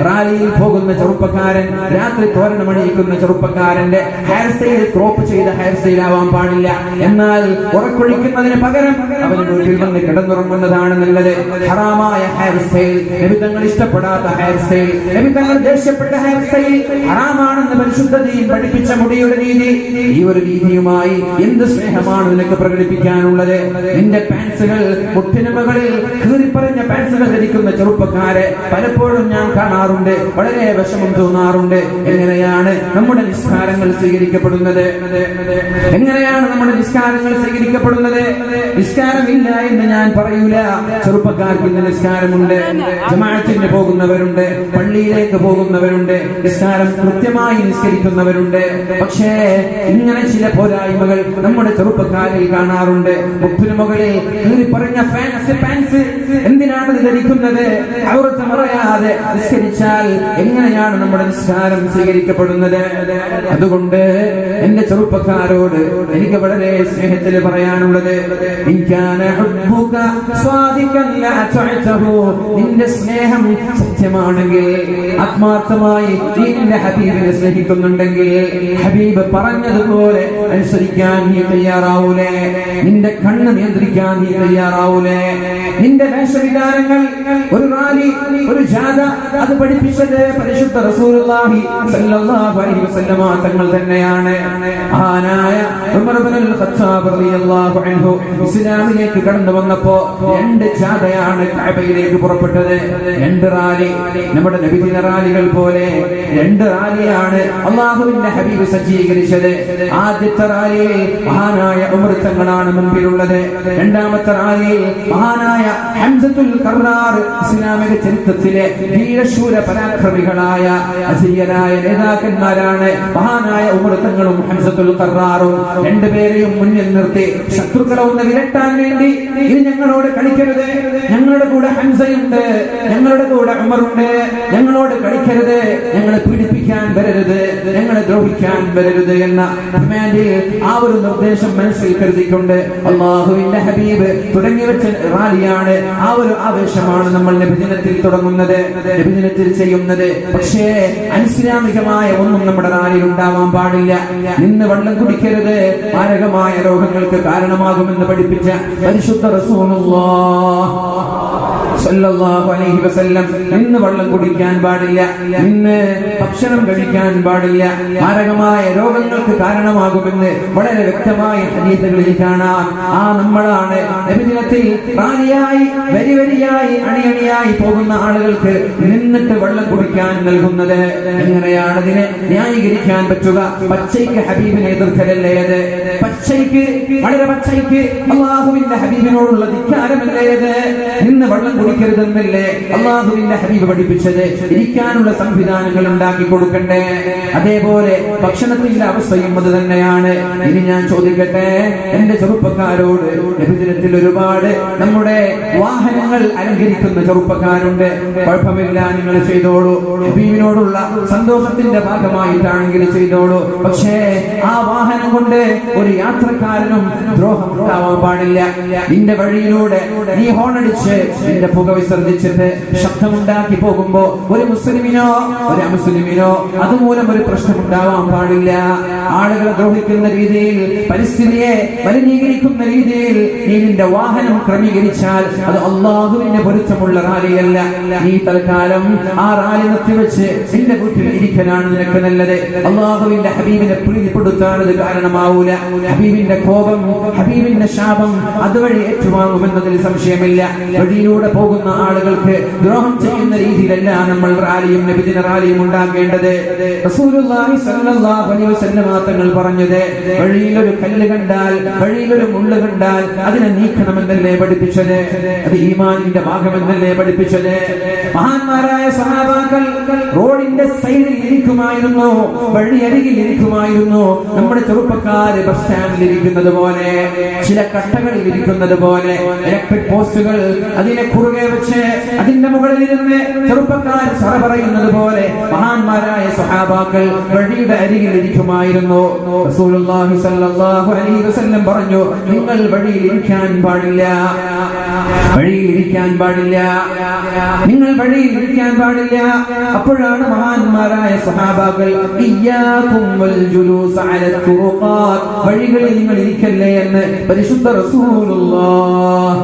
റാലിയിൽ പോകുന്ന ചെറുപ്പക്കാരൻ, രാത്രി തോരണമണിയിക്കുന്ന ചെറുപ്പക്കാരന്റെ ഹെയർ സ്റ്റൈൽ ക്രോപ്പ് ചെയ്ത ഹെയർ സ്റ്റൈൽ ആവാൻ പാടില്ല. എന്നാൽ ഉറക്കൊഴിക്കുന്നതിന് പകരം അവന് വീട്ടിൽ വന്ന് കിടന്നുറങ്ങുന്നതാണ് നല്ലത്. ഹറാമായ ഹെയർ സ്റ്റൈൽ, നബി തങ്ങൾ ഇഷ്ടപ്പെടാത്ത ഹെയർ സ്റ്റൈൽ, നബി തങ്ങൾ ദേഷ്യപ്പെട്ട ഹെയർ സ്റ്റൈൽ ഹറാമാണെന്ന് പരിശുദ്ധ ദീൻ പഠിപ്പിച്ച മുടിയുടെ രീതി. ഈ ഒരു രീതിയുമായി എന്ത് സ്നേഹമാണ് നിനക്ക് പ്രകടിപ്പിക്കാനുള്ളത്? നിന്റെ പാൻസുകൾ മുട്ടിന് മുകളിൽ കീറിപ്പറഞ്ഞ പാൻസുകൾ ധരിക്കുന്ന ചെറുപ്പക്കാരെ പലപ്പോഴും ഞാൻ കാണാറുണ്ട്, വളരെ വിഷമം തോന്നാറുണ്ട്. എങ്ങനെയാണ് നമ്മുടെ നിസ്കാരങ്ങൾ സ്വീകരിക്കപ്പെടുന്നത്? എങ്ങനെയാണ് നമ്മുടെ നിസ്കാരങ്ങൾ സ്വീകരിക്കപ്പെടുന്നത്? നിസ്കാരമില്ല എന്ന് ഞാൻ പറയൂല. ചെറുപ്പക്കാർക്ക് ഇന്ന് നിസ്കാരമുണ്ട്, ജമാഅത്തിന് പോകുന്നവരുണ്ട്, പള്ളിയിലേക്ക് പോകുന്നവരുണ്ട്, നിസ്കാരം കൃത്യമായി നിസ്കരിക്കുന്നവരുണ്ട്. പക്ഷേ ഇങ്ങനെ ചില പോരായ്മകൾ നമ്മുടെ ചെറുപ്പക്കാരിൽ കാണാറുണ്ട്. മുപ്പിന് മുകളിൽ പറഞ്ഞ പാൻസ് എന്തിനാണ് ധരിക്കുന്നത്? ഔറത്ത് മറയാതെ നിസ്കരിച്ചാൽ എങ്ങനെയാണ് നമ്മുടെ നിസ്കാരം സ്വീകരിക്കപ്പെടുന്നത്? അതുകൊണ്ട് എന്റെ ചെറുപ്പക്കാരോട് എനിക്ക് വളരെ സ്നേഹത്തിൽ പറയാനുള്ളത്, നിന്റെ സ്നേഹം സത്യമാണെങ്കിൽ, ആത്മാർത്ഥമായി നിന്റെ ഹബീബിനെ സ്നേഹിക്കുന്നുണ്ടെങ്കിൽ, ഹബീബ് പറഞ്ഞതുപോലെ അനുസരിക്കാൻ നീ തയ്യാറാവൂലേ? നിന്റെ കണ്ണ് നിയന്ത്രിക്കാൻ നീ തയ്യാറാവൂലേ? നിന്റെ വേഷവിധാനങ്ങൾ, ഒരു റാലി, ഒരു ജാഥ, അത് പഠിപ്പിച്ചത് പരിശുദ്ധ റസൂലുള്ളാഹി സ്വല്ലല്ലാഹു അലൈഹി വസല്ലമ തങ്ങൾ തന്നെയാണ്. മഹാനായ ഉമർ ഇബ്നുൽ ഖത്താബ് റളിയല്ലാഹു അൻഹു ഇസ്ലാമിലേക്ക് കടന്നു വന്നപ്പോ 2 ജാഥയാണ് കഅബയിലേക്ക് പുറപ്പെട്ടത്. 2 റാലി, നമ്മുടെ നബിദിന റാലികൾ പോലെ 2 റാലിയാണ് അല്ലാഹുവിന്റെ ഹബീബ് സജ്ജീകരിച്ചത്. ആദ്യത്തെ റാലിയിൽ മഹാനായ ഉമർ തങ്ങളാണ് മുൻപിലുള്ളത്. രണ്ടാമത്തെ റാലിയിൽ മഹാനായ ഹംസത്തുൽ ഖറാർ, ഇസ്ലാമിക ചരിത്രത്തിലെ വീരശൂര പരാക്രമികളായ അസീയരായ നേതാക്കന്മാരാണ് മഹാനായ ഉമർ തങ്ങളും ഹംസത്തുൽ ഖറാറും. 2 പേരെയും മുന്നിൽ നിർത്തി ശത്രുക്കളെ ഒന്ന് വിരട്ടാൻ വേണ്ടി, ഇനി ഞങ്ങളോട് കളിക്കരുത്, ഞങ്ങളുടെ കൂടെ ഹംസയുണ്ട്, ഞങ്ങളുടെ കൂടെ ഉമറുണ്ട്, ഞങ്ങളോട് കളിക്കരുത്, ഞങ്ങളെ പീഡിപ്പിക്കാൻ വരരുത്, ഞങ്ങളെ ദ്രോഹിക്കാൻ വരരുത് എന്ന ഡിമാൻഡിൽ ആ ഒരു നിർദ്ദേശം മനസ്സിൽ കരുതിക്കൊണ്ട് അല്ലാഹുവിന്റെ ഹബീബ് തുടങ്ങി വെച്ച റാലിയാണ്. ആ ഒരു ആവേശമാണ് നമ്മൾ നബിദിനത്തിൽ തുടങ്ങുന്നത്, നബിദിനത്തിൽ ചെയ്യുന്നത്. പക്ഷേ അനിസ്ലാമികമായ ഒന്നും നമ്മുടെ റാലിയിൽ ഉണ്ടാവാൻ പാടില്ല. നിന്ന് വെള്ളം കുടിക്കരുത്, മാരകമായ രോഗങ്ങൾക്ക് കാരണമാകുമെന്ന് പഠിപ്പിച്ച പരിശുദ്ധ റസൂലുള്ളാഹി സ്വല്ലല്ലാഹു അലൈഹി വസല്ലം നിന്ന് വെള്ളം കുടിക്കാൻ പാടില്ല, നിന്ന് ഭക്ഷണം കഴിക്കാൻ പാടില്ല, മാരകമായ രോഗങ്ങൾക്ക് കാരണമാകുമെന്ന് വളരെ വ്യക്തമായ ഹദീസുകളിൽ കാണാം. ആ നമ്മളാണ് നബിദിനത്തിൽ റാലിയായി വരിവരിയായി അണിയണിയായി പോകുന്ന ആളുകൾക്ക് നിന്നിട്ട് വെള്ളം കുടിക്കാൻ നൽകുന്നത്. എങ്ങനെയാണ് അതിനെ ന്യായീകരിക്കാൻ പറ്റുക? പച്ചയ്ക്ക് ഹബീബിനെ എതിർക്കലല്ലേ അത്? പച്ചയ്ക്ക്, വളരെ പച്ചയ്ക്ക് അല്ലാഹുവിന്റെ ഹബീബിനോടുള്ള ധിക്കാരമല്ലേ അത്? നിന്ന് വെള്ളം കുടിക്കരുതെന്നല്ലേ അല്ലാഹുവിന്റെ ഹബീബ് പഠിപ്പിച്ചത്? ഇരിക്കാനുള്ള സംവിധാനങ്ങൾ ഉണ്ടാക്കി കൊടുക്കണ്ടേ? അതേപോലെ ഭക്ഷണത്തിന്റെ അവസ്ഥയും അത് തന്നെയാണ്. ഇനി ഞാൻ ചോദിക്കട്ടെ എന്റെ ചെറുപ്പക്കാരോട്, നബിദിനത്തിൽ ഒരുപാട് നമ്മുടെ വാഹനങ്ങൾ അലങ്കരിക്കുന്ന ചെറുപ്പക്കാരുണ്ട്. കുഴപ്പമില്ല, നിങ്ങൾ ചെയ്തോളൂ, ഹബീബിനോടുള്ള സന്തോഷത്തിന്റെ ഭാഗമായിട്ടാണെങ്കിൽ ചെയ്തോളൂ. പക്ഷേ ആ വാഹനം കൊണ്ട് ഒരു യാത്രക്കാരനും ദ്രോഹം ഉണ്ടാവാൻ പാടില്ല. നിന്റെ വഴിയിലൂടെ നീ ഹോണടിച്ച് നിന്റെ പുക വിസർജിച്ചിട്ട് ശബ്ദമുണ്ടാക്കി പോകുമ്പോ ഒരു മുസ്ലിമിനോ ഒരു അമുസ്ലിമിനോ അതുമൂലം ഒരു പ്രശ്നമുണ്ടാവാൻ പാടില്ല. ആളുകളെ ദ്രോഹിക്കുന്ന രീതിയിൽ, പരിസ്ഥിതിയെ മലിനീകരിക്കുന്ന രീതിയിൽ നീ നിന്റെ വാഹനം ക്രമീകരിച്ചാൽ അത് അള്ളാഹുവിന്റെ പൊരുത്തമുള്ള റാലിയല്ല. നീ തൽക്കാലം ആ റാലി നിർത്തിവെച്ച് നിന്റെ വീട്ടിൽ ഇരിക്കലാണ് നിനക്ക് നല്ലത്. അള്ളാഹുവിന്റെ ഹബീബിനെ പ്രീതിപ്പെടുത്താൻ അത് കാരണമാവൂല. ഹബീബിന്റെ കോപം, ഹബീബിന്റെ ശാപം അതുവഴി ഏറ്റുവാങ്ങുമെന്നതിൽ സംശയമില്ല. വഴിയിലൂടെ പോകുന്ന ആളുകൾക്ക് ദ്രോഹം ചെയ്യുന്ന രീതിയിലല്ല നമ്മൾ റാലിയും നബിദിന റാലിയും ഉണ്ടാക്കേണ്ടത്. റസൂലുള്ളാഹി സ്വല്ലല്ലാഹു അലൈഹി വസല്ലം തങ്ങൾ പറഞ്ഞത്, വഴിയിലൊരു കല്ല് കണ്ടാൽ, വഴിയിലൊരു മുള്ള് കണ്ടാൽ അതിനെ നീക്കണമെന്നല്ലേ പഠിപ്പിച്ചത്? അത് ഈമാനിന്റെ ഭാഗമെന്നല്ലേ പഠിപ്പിച്ചത്? മഹാന്മാരായ സഹാബാക്കൾ റോഡിന്റെ സൈഡിൽ ഇരിക്കുമായിരുന്നു, വഴിയരികിൽ ഇരിക്കുമായിരുന്നു. നമ്മുടെ ചെറുപ്പക്കാര് ബസ് സ്റ്റാൻഡിൽ ഇരിക്കുന്നത് പോലെ, ചില കട്ടകളിൽ ഇരിക്കുന്നത് പോലെ, ഇലക്ട്രിക് പോസ്റ്റുകൾ അതിനെ കുറുകെ വെച്ച് അതിന്റെ മുകളിൽ ഇരുന്ന് ചെറുപ്പക്കാർ സറ പറയുന്നത് പോലെ മഹാന്മാരായ സഹാബാക്കൾ വഴിയുടെ അരികിൽ ഇരിക്കുമായിരുന്നു. റസൂലുള്ളാഹി സ്വല്ലല്ലാഹു അലൈഹി വസല്ലം പറഞ്ഞു, നിങ്ങൾ വഴിയിൽ ഇരിക്കാൻ പാടില്ല, വഴിയിൽ ഇരിക്കാൻ പാടില്ല, നിങ്ങൾ വഴിയിൽ ഇരിക്കാൻ പാടില്ല. അപ്പോഴാണ് മഹാന്മാരായ സഹാബാക്കൾ ഇയ്യാകും വൽ ജുലൂസ അലൽ തുറുഖാത്ത്, വഴികളിൽ നിങ്ങൾ ഇരിക്കല്ലേ എന്ന് പരിശുദ്ധ റസൂലുള്ളാഹ്.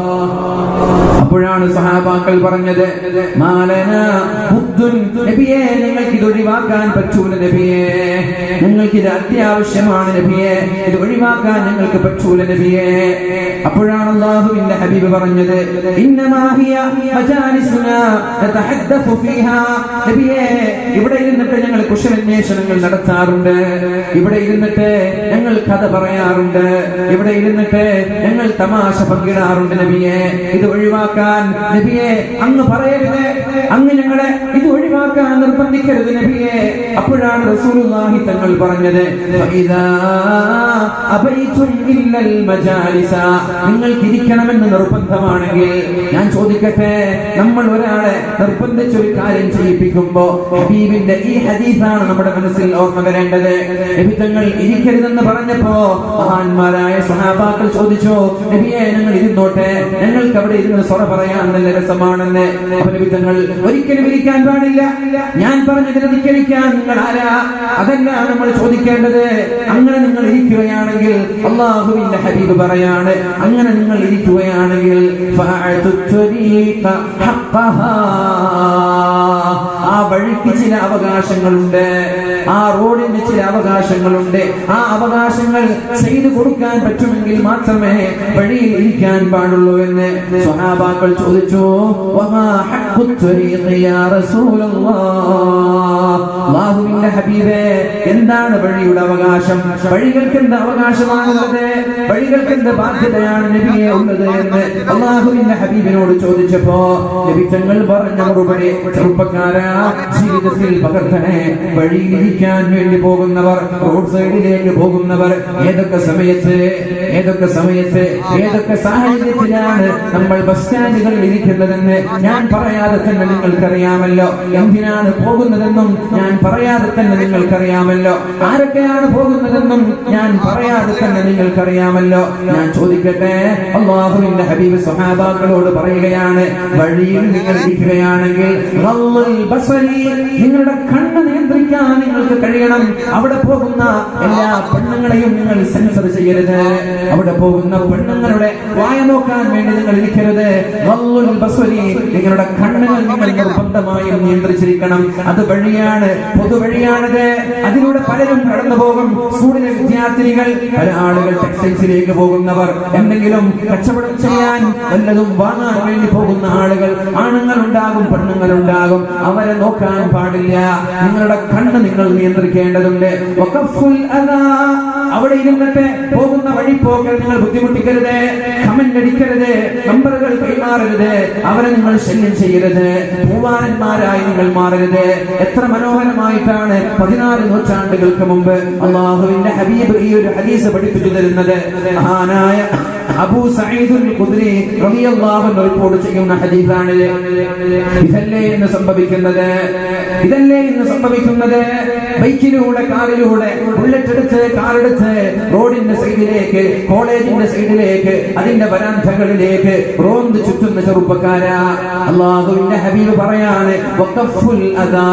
അപ്പോഴാണ് സഹാബാക്കൾ പറഞ്ഞത്, മാലനാ ഹുദ്ദുൻ, നബിയേ ഞങ്ങൾക്ക് ഇത് ഒഴിവാക്കാൻ പറ്റൂല നബിയേ, ഞങ്ങൾക്ക് ഇത് അത്യാവശ്യമാണ് നബിയേ, ഇത് ഒഴിവാക്കാൻ ഞങ്ങൾക്ക് പറ്റൂല നബിയേ. അപ്പോഴാണ് അല്ലാഹുവിന്റെ ഹബീബ് പറഞ്ഞത്, ഇന്നമാ ഹിയ മജാലിസുനാ നതഹദ്ദഫു ഫീഹാ, നബിയേ ഇവിടെ ഇരുന്നിട്ട് ഞങ്ങൾ കുശലാന്വേഷണങ്ങൾ നടത്താറുണ്ട്, ഇവിടെ ഇരുന്നിട്ട് ഞങ്ങൾ കഥ പറയാറുണ്ട്, ഇവിടെ ഇരുന്നിട്ട് ഞങ്ങൾ തമാശ പങ്കിടാറുണ്ട് നബിയേ, ഇത് ഒഴിവാക്കാൻ നബിയേ അങ്ങ് പറയരുത്, അങ്ങ് ഞങ്ങളെ ഇത് ഒഴിവാക്കാൻ നിർബന്ധിക്കരുത് നബിയേ. അപ്പോഴാണ് റസൂലുള്ളാഹി തങ്ങൾ പറഞ്ഞത്, ഫഇദാ അബൈതും ഇല്ലൽ മജാലിസ, നിങ്ങൾക്ക് ഇരിക്കണമെന്ന് നിർബന്ധമാണെങ്കിൽ, ഞാൻ ചോദിക്കട്ടെ, നമ്മൾ ഒരാളെ നിർബന്ധിച്ചൊരു കാര്യം ചെയ്യിപ്പിക്കുമ്പോ ഹബീബിന്റെ ഈ ഹദീസാണ് നമ്മുടെ മനസ്സിൽ ഓർമ്മ വരേണ്ടത്. നബി തങ്ങൾ ഇരിക്കരുതെന്ന് പറഞ്ഞപ്പോ മഹാന്മാരായ സഹാബാക്കൾ ചോദിച്ചു, നബിയെ ഞങ്ങൾ ഇരുന്നോട്ടെ, ഞങ്ങൾക്ക് അവിടെ ഇരുന്ന് സ്വറ പറയാൻ നല്ല രസമാണെന്ന്. അപ്പൊ നബി തങ്ങൾ ഒരിക്കലും ഇരിക്കാൻ പാടില്ല, ഞാൻ പറഞ്ഞതിനെ ധിക്കരിക്കാൻ നിങ്ങൾ ആരാ? അതല്ല നമ്മൾ ചോദിക്കേണ്ടത്. അങ്ങനെ നിങ്ങൾ ഇരിക്കുകയാണെങ്കിൽ അല്ലാഹുവിന്റെ ഹബീബ് പറയാണ്, അങ്ങനെ നിങ്ങൾ ഇരിക്കുകയാണെങ്കിൽ ആ വഴിക്ക് ചില അവകാശങ്ങളുണ്ട്, ആ റോഡിന് ചില അവകാശങ്ങളുണ്ട്. ആ അവകാശങ്ങൾ ചെയ്തു കൊടുക്കാൻ പറ്റുമെങ്കിൽ മാത്രമേ വഴിയിൽ ഇരിക്കാൻ പാടുള്ളൂ എന്ന് സ്വഹാബാക്കൾ ചോദിച്ചു. വമാ ഹഖ്ഖു ത്വരീഖി യാ റസൂലല്ലാഹ്, അല്ലാഹുവിന്റെ ഹബീബേ എന്താണ് വഴിയുടെ അവകാശം? വഴികൾക്ക് എന്ത് അവകാശമാണുള്ളത്? വഴികൾക്ക് എന്ത് ബാധ്യതയാണ് നബിയെ ഉള്ളത് എന്ന് അല്ലാഹുവിന്റെ ഹബീബിനോട് ചോദിച്ചപ്പോ നബി തങ്ങൾ പറഞ്ഞ മറുപടി, ചെറുപ്പക്കാരാ ജീവിതത്തിൽ പകർത്തണേ. വഴിയിലിരിക്കാൻ വേണ്ടി പോകുന്നവർ, റോഡ് സൈഡിലേക്ക് പോകുന്നവർ ഏതൊക്കെ സമയത്ത് ഏതൊക്കെ സാഹചര്യത്തിലാണ് നമ്മൾ ബസ് സ്റ്റാൻഡുകളിൽ ഇരിക്കുന്നതെന്ന് ഞാൻ പറയാതെ തന്നെ നിങ്ങൾക്കറിയാമല്ലോ. എന്തിനാണ് പോകുന്നതെന്നും ഞാൻ പറയാതെ തന്നെ നിങ്ങൾക്കറിയാമല്ലോ. ആരൊക്കെയാണ് പോകുന്നതെന്നും ഞാൻ പറയാതെ തന്നെ നിങ്ങൾക്കറിയാമല്ലോ. ഞാൻ ചോദിക്കട്ടെ, അല്ലാഹുവിന്റെ ഹബീബ് സ്വഹാബാക്കളോട് പറയുകയാണ്, വഴിയിൽ നിങ്ങൾ ഇരിക്കുകയാണെങ്കിൽ നിങ്ങളുടെ കണ്ണ് നിയന്ത്രിക്കാൻ നിങ്ങൾക്ക് കഴിയണം. അവിടെ പോകുന്ന എല്ലാ പെണ്ണുങ്ങളെയും നിങ്ങൾ സെൻസർ ചെയ്യരുത്. അവിടെ പോകുന്ന പെണ്ണുങ്ങളുടെ വായ നോക്കാൻ വേണ്ടി നിങ്ങൾ ഇരിക്കരുത്. നിങ്ങളുടെ കണ്ണുകൾ നിങ്ങൾ നിർബന്ധമായും നിയന്ത്രിച്ചിരിക്കണം. അത് വഴിയാണ്, പൊതുവഴിയാണത്. അതിലൂടെ പലരും കടന്നു പോകും. സ്കൂളിലെ വിദ്യാർത്ഥിനികൾ, പല ആളുകൾ ടെക്സ്റ്റൈൽസിലേക്ക് പോകുന്നവർ, എന്തെങ്കിലും കച്ചവടം ചെയ്യാൻ വല്ലതും വാങ്ങാൻ വേണ്ടി പോകുന്ന ആളുകൾ, ആണുങ്ങളുണ്ടാകും പെണ്ണുങ്ങളുണ്ടാകും. അവരെ നോക്കാൻ പാടില്ല. നിങ്ങളുടെ കണ്ണ് നിങ്ങൾ നിയന്ത്രിക്കേണ്ടതുണ്ട്. അവിടെ ഇരുന്നിട്ട് പോകുന്ന വഴി പോകൽ നിങ്ങൾ ബുദ്ധിമുട്ടിക്കരുത്, കമന്റ് അടിക്കരുത്, നമ്പറുകൾ കൈമാറരുത്, അവരെ നിങ്ങൾ ശല്യം ചെയ്യരുത്, പൂവാനന്മാരായി നിങ്ങൾ മാറരുത്. എത്ര മനോഹരമായിട്ടാണ് 14 നൂറ്റാണ്ടുകൾക്ക് മുമ്പ് അല്ലാഹുവിന്റെ ഹബീബ് ഈ ഒരു ഹദീസ് പഠിപ്പിച്ചു തരുന്നത്. മഹാനായ അബൂ സഈദ് ഖുദ്രി റളിയല്ലാഹു അൻഹു റിപ്പോർട്ട് ചെയ്യുന്ന ഹദീസാണ്. ഇതല്ലേ എന്ന് സംഭവിക്കുന്നത്? ഇതല്ലേ ഇന്ന് സംഭവിക്കുന്നത്. ബൈക്കിലൂടെ, കാറിലൂടെ, ബുള്ളറ്റ് എടുത്ത്, കാറെടുത്ത് റോഡിന്റെ സൈഡിലേക്ക്, കോളേജിന്റെ സൈഡിലേക്ക്, അതിന്റെ വരാന്തകളിലേക്ക് റോന്ത് ചുറ്റുന്ന ചെറുപ്പക്കാരാ. അല്ലാഹുവിന്റെ ഹബീബ് പറയാണ്, വഖഫുൽ അദാ,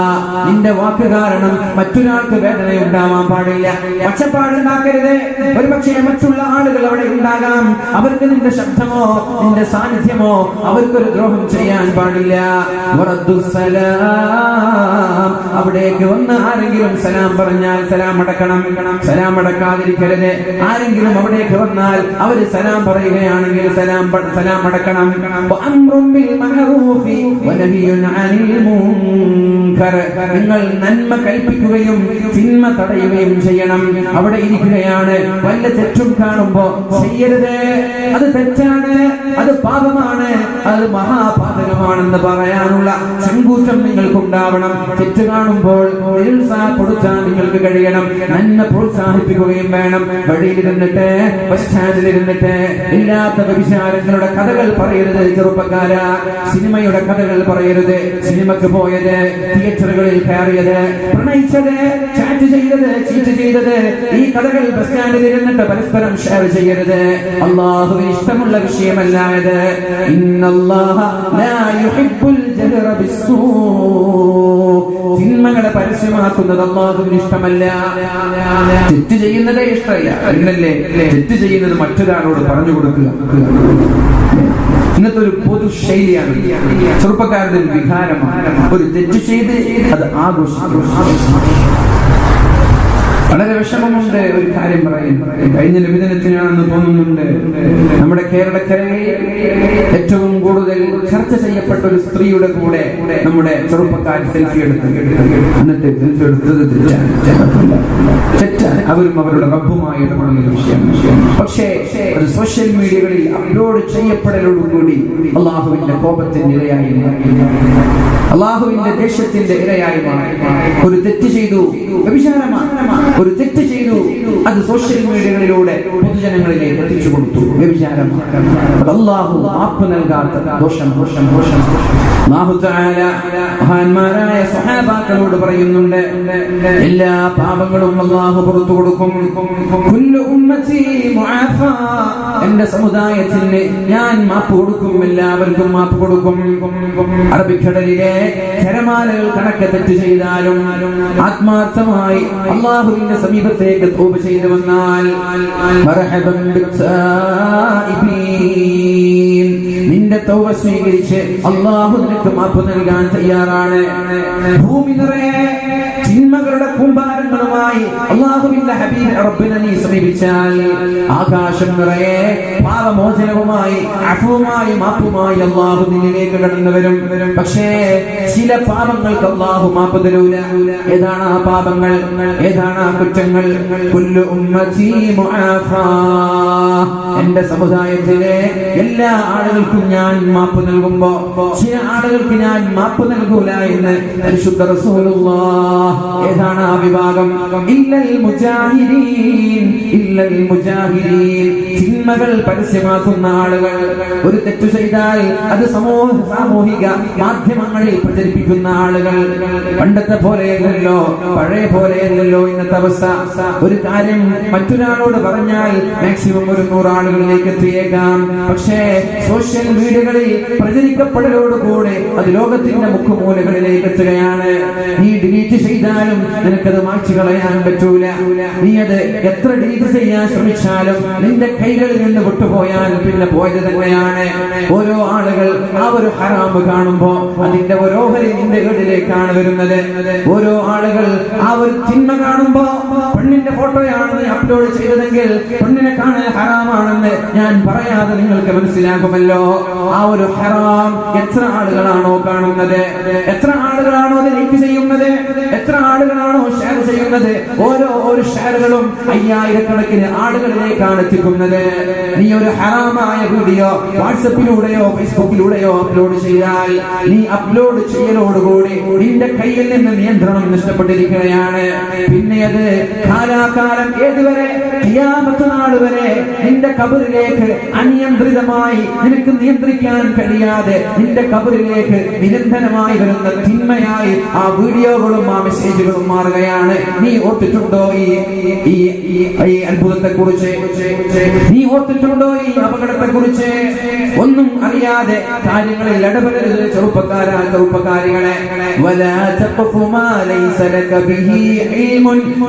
നിന്റെ വാക്ക് കാരണം മറ്റൊരാൾക്ക് വേദന ഉണ്ടാവാൻ പാടില്ല. ഒച്ചപ്പാടുണ്ടാക്കരുത്. ഒരുപക്ഷെ മറ്റുള്ള ആളുകൾ അവിടെ ഉണ്ടാകാം, അവർക്ക് നിന്റെ ശബ്ദമോ നിന്റെ സാന്നിധ്യമോ അവർക്കൊരു ദ്രോഹം ചെയ്യാൻ പാടില്ല. അവിടേക്ക് വന്ന് ആരെങ്കിലും സലാം പറഞ്ഞാൽ സലാം അടക്കണം, സലാം അടക്കാതിരിക്കരുത്. ആരെങ്കിലും അവിടേക്ക് വന്നാൽ അവര് സലാം പറയുകയാണെങ്കിൽ സലാം അടക്കണം. നിങ്ങൾ നന്മ കൽപ്പിക്കുകയും തിന്മ തടയുകയും ചെയ്യണം. അവിടെ ഇരിക്കുകയാണ്, വല്ല തെറ്റും കാണുമ്പോ ചെയ്യരുത്, അത് തെറ്റാണ്, അത് പാപമാണ്, അത് മഹാപാതകമാണെന്ന് പറയാനുള്ള ചങ്കൂറ്റം നിങ്ങൾക്കുണ്ടാവണം. തെറ്റ് കാണുമ്പോൾ നിരുത്സാഹപ്പെടുത്താൻ നിങ്ങൾക്ക് കഴിയണം. നന്മ പ്രോത്സാഹിപ്പിക്കുകയും വേണം. വഴിയിലിരുന്നിട്ട്, ബസ് സ്റ്റാൻഡിലിരുന്നിട്ട് ഇല്ലാത്ത വ്യഭിചാരങ്ങളുടെ കഥകൾ പറയരുത് ചെറുപ്പക്കാരാ. സിനിമയുടെ കഥകൾ പറയരുത്. സിനിമക്ക് പോയത്, തിയേറ്ററുകളിൽ കയറിയത്, പ്രണയിച്ചത്, ചാറ്റ് ചെയ്തത്, ചീറ്റ് ചെയ്തത്, ഈ കഥകൾ ബസ് സ്റ്റാൻഡിൽ ഇരുന്നിട്ട് പരസ്പരം ഷെയർ ചെയ്യരുത്. അല്ലാഹുവിന് ഇഷ്ടമുള്ള വിഷയമല്ലായത്. ഇന്നല്ലാഹ ലാ യുഹിബ്ബുൽ ജഹ്റ ബിസ്സൂ, തിന്മകളെ പരസ്യമാക്കുന്നത് അല്ലാഹുവിന് ഇഷ്ടമല്ല. തെറ്റ് ചെയ്യുന്നതേ ഇഷ്ടമല്ല. അങ്ങനല്ലേ തെറ്റ് ചെയ്യുന്നത് മറ്റൊരാളോട് പറഞ്ഞു കൊടുക്കുക. ഇന്നത്തെ ഒരു പൊതു ശൈലിയാണ്, ചെറുപ്പക്കാരുടെ ഒരു വികാരമാണ്. ഒരു തെറ്റ് ചെയ്ത് അത് ആഘോഷിക്കും. വളരെ വിഷമമുണ്ട്. ഒരു കാര്യം പറയും, കഴിഞ്ഞ നിവേദനത്തിനാണെന്ന് തോന്നുന്നുണ്ട്, നമ്മുടെ കേരളക്കരയിൽ ഏറ്റവും കൂടുതൽ ചർച്ച ചെയ്യപ്പെട്ട ഒരു സ്ത്രീയുടെ കൂടെ നമ്മുടെ ചെറുപ്പക്കാർ സെൽഫി എടുത്ത്, എന്നിട്ട് സെൽഫി എടുത്തത് തെറ്റാണ്. അവരും അവരുടെ റബ്ബുമായി ഇടപെടുന്ന വിഷയമാണ്. പക്ഷേ അത് സോഷ്യൽ മീഡിയകളിൽ അപ്ലോഡ് ചെയ്യപ്പെടലോടുകൂടി അള്ളാഹുവിന്റെ കോപത്തിന്റെ ഇരയായി, അള്ളാഹുവിന്റെ ദേഷ്യത്തിന്റെ ഇരയായി മാറി. ഒരു തെറ്റ് ചെയ്തു, വ്യഭിചാരമാണ്, ഒരു തെറ്റ് ചെയ്തു, അത് സോഷ്യൽ മീഡിയകളിലൂടെ പൊതുജനങ്ങളിലേക്ക് എത്തിച്ചു കൊടുത്തു. വ്യഭിചാരം അല്ലാഹു മാപ്പ് നൽകാത്ത ദോഷം. അല്ലാഹു തആല മഹാന്മാരായ സ്വഹാബാക്കളോട് പറയുന്നുണ്ട്, എല്ലാ പാപങ്ങളും അല്ലാഹു പുറത്തു കൊടുക്കും. കുല്ലു ഉമ്മത്തി മുആഫാ, എന്റെ സമുദായത്തിന് ഞാൻ മാപ്പ് കൊടുക്കും, എല്ലാവർക്കും മാപ്പ് കൊടുക്കും. അറബിക്കടലിലെ തിരമാലകൾ കണക്കെ തെറ്റ് ചെയ്താലും ആത്മാർത്ഥമായി അല്ലാഹുവിന്റെ സമീപത്തേക്ക് തൗബ ചെയ്തു വന്നാൽ മർഹബൻ ബിസ്സായിബീൻ, നിന്റെ തൗബ സ്വീകരിച്ച് അല്ലാഹു നിനക്ക് മാപ്പ് നൽകാൻ തയ്യാറാണ്. ഭൂമി നിറയെ തിന്മകളുടെ കൂമ്പാരങ്ങളുമായി അല്ലാഹുവിന്റെ ഹബീബ് റബ്ബിനെ നീ സമീപിച്ചാൽ ആകാശം നിറയെ പാപമോചനവുമായി, അഫുവുമായി, മാപ്പുമായി അല്ലാഹു നിന്നിലേക്ക് കടന്നു വരും. പക്ഷേ ചില പാപങ്ങൾക്ക് അല്ലാഹു മാപ്പ് തരൂല. ഏതാണ് ആ പാപങ്ങൾ? ഏതാണ് ആ കുറ്റങ്ങൾ? കുല്ലു ഉമ്മത്തി മുആഫാ, എന്റെ സമുദായത്തിലെ എല്ലാ ആളുകൾക്കും ഞാൻ മാപ്പ് നൽകുമ്പോ ചില ആളുകൾക്ക് ഞാൻ മാപ്പ് നൽകൂല എന്ന് പരിശുദ്ധ റസൂലുള്ളാഹ്. ഏതാണ് ആ വിഭാഗം? ഇല്ലൽ മുജാഹിദീൻ, ഇല്ലൽ മുജാഹിദീൻ, തിന്മകൾ പരസ്യമാക്കുന്ന ആളുകൾ. ഒരു തെറ്റു ചെയ്താൽ അത് സാമൂഹിക മാധ്യമങ്ങളിൽ പ്രചരിപ്പിക്കുന്ന ആളുകൾ. പണ്ടത്തെ പോലെയല്ലല്ലോ, പഴയ പോലെയല്ലല്ലോ ഇന്നത്തെ അവസ്ഥ. ഒരു കാര്യം മറ്റൊരാളോട് പറഞ്ഞാൽ മാക്സിമം ഒരു 100 ആളുകളിലേക്ക് എത്തിയേക്കാം. പക്ഷേ സോഷ്യൽ മീഡിയകളിൽ പ്രചരിക്കപ്പെടലോടുകൂടെ അത് ലോകത്തിന്റെ മുഖമൂലകളിലേക്ക് എത്തുകയാണ്. നീ ഡിലീറ്റ് ചെയ്താലും നിനക്കത് മായ്ച്ചു കളയാൻ പറ്റൂല. നീ അത് എത്ര ഡിലീറ്റ് ചെയ്യാൻ ശ്രമിച്ചാലും നിന്റെ കൈകളിൽ നിന്ന് വിട്ടുപോയാൽ പിന്നെ പോയത് തന്നെയാണ്. ഓരോ ആളുകൾ ആ ഒരു ഹറാമ് കാണുമ്പോ അതിന്റെ ഓരോഹരി നിന്റെ വീട്ടിലേക്കാണ് വരുന്നത്. ഓരോ ആളുകൾ ആ ഒരു തിന്മ കാണുമ്പോ, പെണ്ണിന്റെ ഫോട്ടോയാണ് നീ അപ്ലോഡ് ചെയ്തതെങ്കിൽ പെണ്ണിനെ കാണാൻ ഹറാമാണെന്ന് ഞാൻ പറയാതെ നിങ്ങൾക്ക് മനസ്സിലാക്കുമല്ലോ. ആ ഒരു ഹറാം എത്ര ആളുകളാണോ കാണുന്നത്, എത്ര ആളുകളാണോ അത് ലൈക്ക് ചെയ്യുന്നത്, എത്ര ആളുകളാണോ ഷെയർ ചെയ്യുന്നത്, ഓരോ ഷെയറുകളും 5000 കണക്കിന് ആളുകളിലേക്കാണ് എത്തിക്കുന്നത്. നീ ഒരു ഹറാമായ വീഡിയോ വാട്സപ്പിലൂടെയോ ഫേസ്ബുക്കിലൂടെയോ അപ്ലോഡ് ചെയ്താൽ നീ അപ്ലോഡ് ചെയ്യലോടുകൂടി നിന്റെ കയ്യിൽ നിന്ന് നിയന്ത്രണം നഷ്ടപ്പെട്ടിരിക്കുകയാണ്. പിന്നെ അത് കാലാകാലം ഏതുവരെ, ഖിയാമത്ത് നാൾ വരെ നിന്റെ ഖബറിലേക്ക് അനിയന്ത്രിതമായി നിനക്ക് നിയന്ത്രിക്കാൻ കഴിയാതെ നിന്റെ ഖബറിലേക്ക് നിരന്തരമായി വരുന്ന തിന്മയായി ആ വീഡിയോകളും ആ മെസ്സേജുകളും മാറുകയാണ്. നീ ഓർത്തിട്ടുണ്ടോ ഈ അത്ഭുതത്തെ കുറിച്ച്? നീ ഓർത്തിട്ടുണ്ടോ ഈ അപകടത്തെ കുറിച്ച്? ഒന്നും അറിയാതെ കാര്യങ്ങളിൽ ഇടപെടരുത് ചെറുപ്പക്കാരികളെ.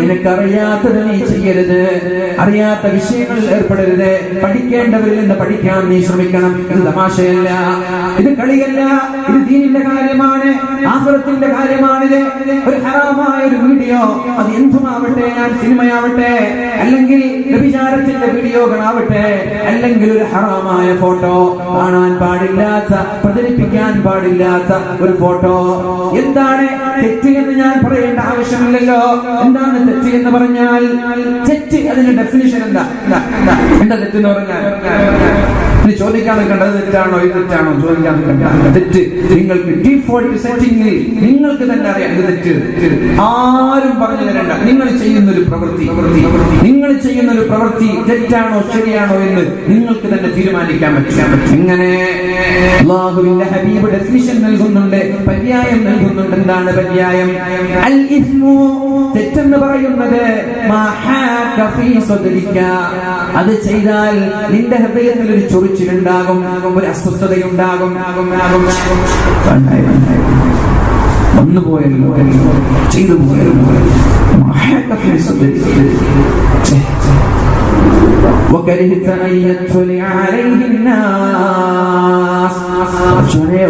നിനക്കറിയാത്തത് നീ ചെയ്യരുത്, അറിയാത്ത വിഷയങ്ങളിൽ ഏർപ്പെടരുത്. പഠിക്കേണ്ടവരിൽ നിന്ന് പഠിക്കാൻ നീ ശ്രമിക്കണം. ഇത് തമാശയല്ല, ഇത് കളിയല്ല, ഇത് ദീനിന്റെ കാര്യമാണ്, ആഖിറത്തിന്റെ കാര്യമാണിത്. ഒരു ഹറാമായ ഒരു വീഡിയോ, അത് എന്തുമാവട്ടെ, ഞാൻ സിനിമയാവട്ടെ, അല്ലെങ്കിൽ വ്യഭിചാരത്തിന്റെ വീഡിയോകളാവട്ടെ, അല്ലെങ്കിൽ ഒരു ഹറാമായ ഫോട്ടോ, കാണാൻ പാടില്ലാത്ത, പ്രചരിപ്പിക്കാൻ പാടില്ലാത്ത ഒരു ഫോട്ടോ. എന്താണ് തെറ്റ് എന്ന് ഞാൻ പറയേണ്ട ആവശ്യമില്ലല്ലോ. എന്താണ് തെറ്റ് എന്ന് പറഞ്ഞാൽ? തെറ്റ്, അതിന്റെ ഡെഫിനിഷൻ എന്താ തെറ്റെന്ന് പറഞ്ഞാൽ? ചോദിക്കാൻ നിൽക്കേണ്ടത് തെറ്റാണോ ഇത് തെറ്റാണോ ചോദിക്കാൻ നിൽക്കേണ്ട. തെറ്റ് നിങ്ങൾക്ക് ഡീഫോൾട്ട് സെറ്റിംഗിൽ നിങ്ങൾക്ക് തന്നെ അറിയാം ഇത് തെറ്റ്. ആരും പറഞ്ഞു തരണ്ട. നിങ്ങൾ ചെയ്യുന്നൊരു പ്രവൃത്തി തെറ്റാണോ ശരിയാണോ എന്ന് നിങ്ങൾക്ക് തന്നെ തീരുമാനിക്കാൻ പറ്റും. എങ്ങനെ? അല്ലാഹുവിന്റെ ഹബീബ് ഡെഫിനിഷൻ നൽകുന്നുണ്ട്, പര്യായം നൽകുന്നുണ്ട്. എന്താണ് പര്യായം? അൽ ഇസ്മു, തെറ്റെന്ന് പറയുന്നത് മാ ഹാക ഫീ സദ്രിക, അത് ചെയ്താൽ നിന്റെ ഹൃദയത്തിൽ ഒരു ചൊറിച്ചിലുണ്ടാകും, ഒരു അസ്വസ്ഥതയുണ്ടാകും. വന്നുപോയല്ലോ, ചെയ്തു പോയല്ലോ.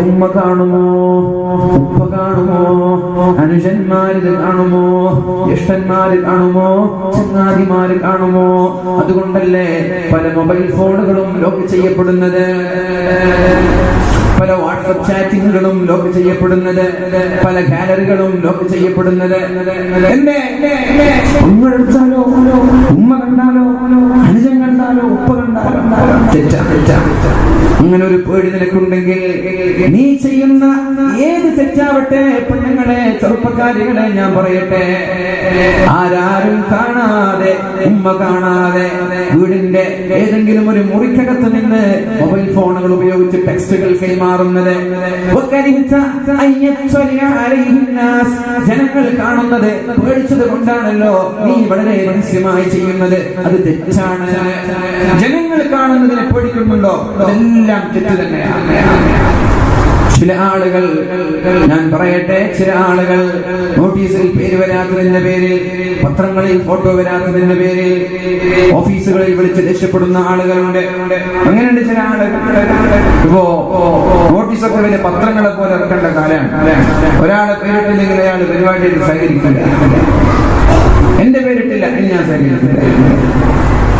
ഉമ്മ കാണുമോ, ഉപ്പ കാണുമോ, അനുജന്മാരിൽ കാണുമോ, ജ്യേഷ്ഠന്മാരിൽ കാണുമോ, ചങ്ങാതിമാരിൽ കാണുമോ? അതുകൊണ്ടല്ലേ പല മൊബൈൽ ഫോണുകളും ലോക്ക് ചെയ്യപ്പെടുന്നത്, പല വാട്സ്ആപ്പ് ചാറ്റിങ്ങുകളും ലോക്ക് ചെയ്യപ്പെടുന്നത്, പല ഗാലറികളും ലോക്ക് ചെയ്യപ്പെടുന്നത്. ഉമ്മ എടുത്താലോ, ഉമ്മ കണ്ടാലോ, അനുജൻ കണ്ടാലോ, ഉപ്പ കണ്ടാലോ തെറ്റാ. അങ്ങനെ ഒരു പേടി നിനക്കുണ്ടെങ്കിൽ നീ ചെയ്യുന്ന ഏത് തെറ്റാവട്ടെ, പെണ്ണുങ്ങളെ, ചെറുപ്പക്കാരികളെ, ഞാൻ പറയട്ടെ, ആരാരും കാണാതെ, ഉമ്മ കാണാതെ, വീടിന്റെ ഏതെങ്കിലും ഒരു മുറിക്കകത്ത് നിന്ന് മൊബൈൽ ഫോണുകൾ ഉപയോഗിച്ച് ടെക്സ്റ്റുകൾ കൈമാറുന്നത്, ജനങ്ങൾ കാണുന്നത് പേടിച്ചത് കൊണ്ടാണല്ലോ നീ വളരെ രഹസ്യമായി ചെയ്യുന്നത്. അത് തെറ്റാണ്. ജനങ്ങൾ കാണുന്നതിനെ പേടിക്കുന്നുണ്ടോ? അതെല്ലാം തെറ്റ് തന്നെയാണ്. ചില ആളുകൾ, ഞാൻ പറയട്ടെ, ചില ആളുകൾ നോട്ടീസിൽ പേര് വരാത്തതിന്റെ പേരിൽ, പത്രങ്ങളിൽ ഫോട്ടോ വരാത്തതിന്റെ പേരിൽ ഓഫീസുകളിൽ വിളിച്ച് രക്ഷപ്പെടുന്ന ആളുകളുണ്ട്. അങ്ങനെയുണ്ട് ചില ആളുകൾ. ഇപ്പോ നോട്ടീസൊക്കെ വലിയ പത്രങ്ങളെ പോലെ ഇറക്കേണ്ട കാലമാണ്. ഒരാളെ പേരിട്ടില്ലെങ്കിൽ അയാൾ പരിപാടിയിൽ സഹകരിക്കില്ല. എന്റെ പേരിട്ടില്ല, ഞാൻ സഹകരിക്കില്ല.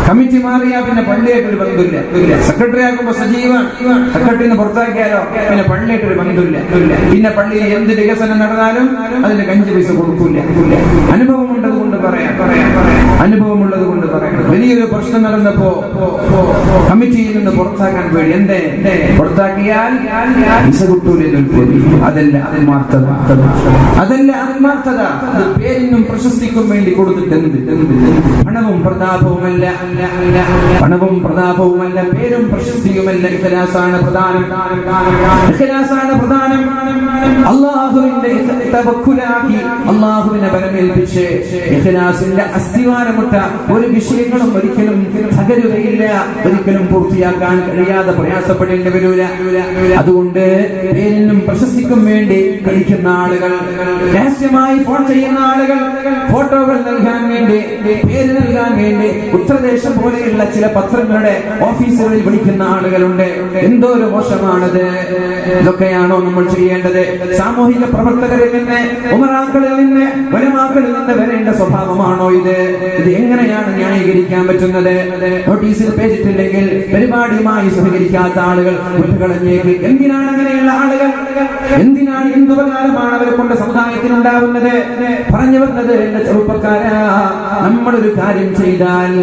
കമ്മിറ്റി മാറിയാ പിന്നെ പള്ളിയായിട്ട് ഒരു ബന്ധമില്ല. സെക്രട്ടറി ആക്കുമ്പോ സജീവൻ, സെക്രട്ടറിന്ന് പുറത്താക്കിയാലോ പിന്നെ പള്ളിയായിട്ട് ഒരു ബന്ധമില്ല. പിന്നെ പള്ളിയിൽ എന്ത് വികസനം നടന്നാലും അതിന്റെ 5 പൈസ കൊടുക്കൂല. അനുഭവമുള്ളത് കൊണ്ട് പറയാം. വലിയൊരു പ്രശ്നം നടന്നപ്പോ കമ്മിറ്റിയിൽ നിന്ന് പുറത്താക്കാൻ പേടി. എന്തേ? പുറത്താക്കിയാൽ പൈസ കിട്ടൂല. അതല്ല ആത്മാർത്ഥത. അത് പേരിനും പ്രശസ്തിക്കും വേണ്ടി കൊടുത്തിട്ട് പണവും പ്രതാപവുമല്ല, പേരും പ്രശസ്തിയുമല്ല. ഇഖ്ലാസാണ് പ്രധാനം. അല്ലാഹുവിന്റെ തവക്കുലാക്കി, അല്ലാഹുവിനെ ബലമേൽപ്പിച്ച് ഇഖ്ലാസിന്റെ അസ്തിവാരമുട്ട ഒരു വിഷയങ്ങളും ഒരിക്കലും തകരുകയില്ല, ഒരിക്കലും പൂർത്തിയാക്കാൻ കഴിയാതെ പ്രയാസപ്പെടേണ്ടി വരില്ല. അതുകൊണ്ട് പേരിനും പ്രശസ്തിക്കും വേണ്ടി കളിക്കുന്ന ആളുകൾ, രഹസ്യമായി ഫോൺ ചെയ്യുന്ന ആളുകൾ, ഫോട്ടോകൾ നൽകാൻ വേണ്ടി, പേര് നൽകാൻ വേണ്ടി ഉത്തരദേശം പോലെയുള്ള ചില പത്രങ്ങളുടെ ഓഫീസുകളിൽ വിളിക്കുന്ന ആളുകളുണ്ട്. എന്തോ ഒരു മോശമാണത്. ഇതൊക്കെയാണോ നമ്മൾ ചെയ്യേണ്ടത്? സാമൂഹിക പ്രവർത്തകരിൽ നിന്ന്, ഉമറാക്കളിൽ നിന്ന്, ഉലമാക്കളിൽ നിന്ന് വരേണ്ട സ്വഭാവമാണോ ഇത്? ഇത് എങ്ങനെയാണ് ന്യായീകരിക്കാൻ പറ്റുന്നത്? നോട്ടീസിൽ പേജിട്ടില്ലെങ്കിൽ പരിപാടിയുമായി സഹകരിക്കാത്ത ആളുകൾ കുറ്റകളഞ്ഞേക്ക്. എന്തിനാണ് അങ്ങനെയുള്ള ആളുകൾ? എന്തുപകാരമാണ് അവരെ കൊണ്ട് സമുദായത്തിനുണ്ടാവുന്നത്? പറഞ്ഞു വന്നത്, എന്റെ ചെറുപ്പക്കാരാ, നമ്മളൊരു കാര്യം ചെയ്താൽ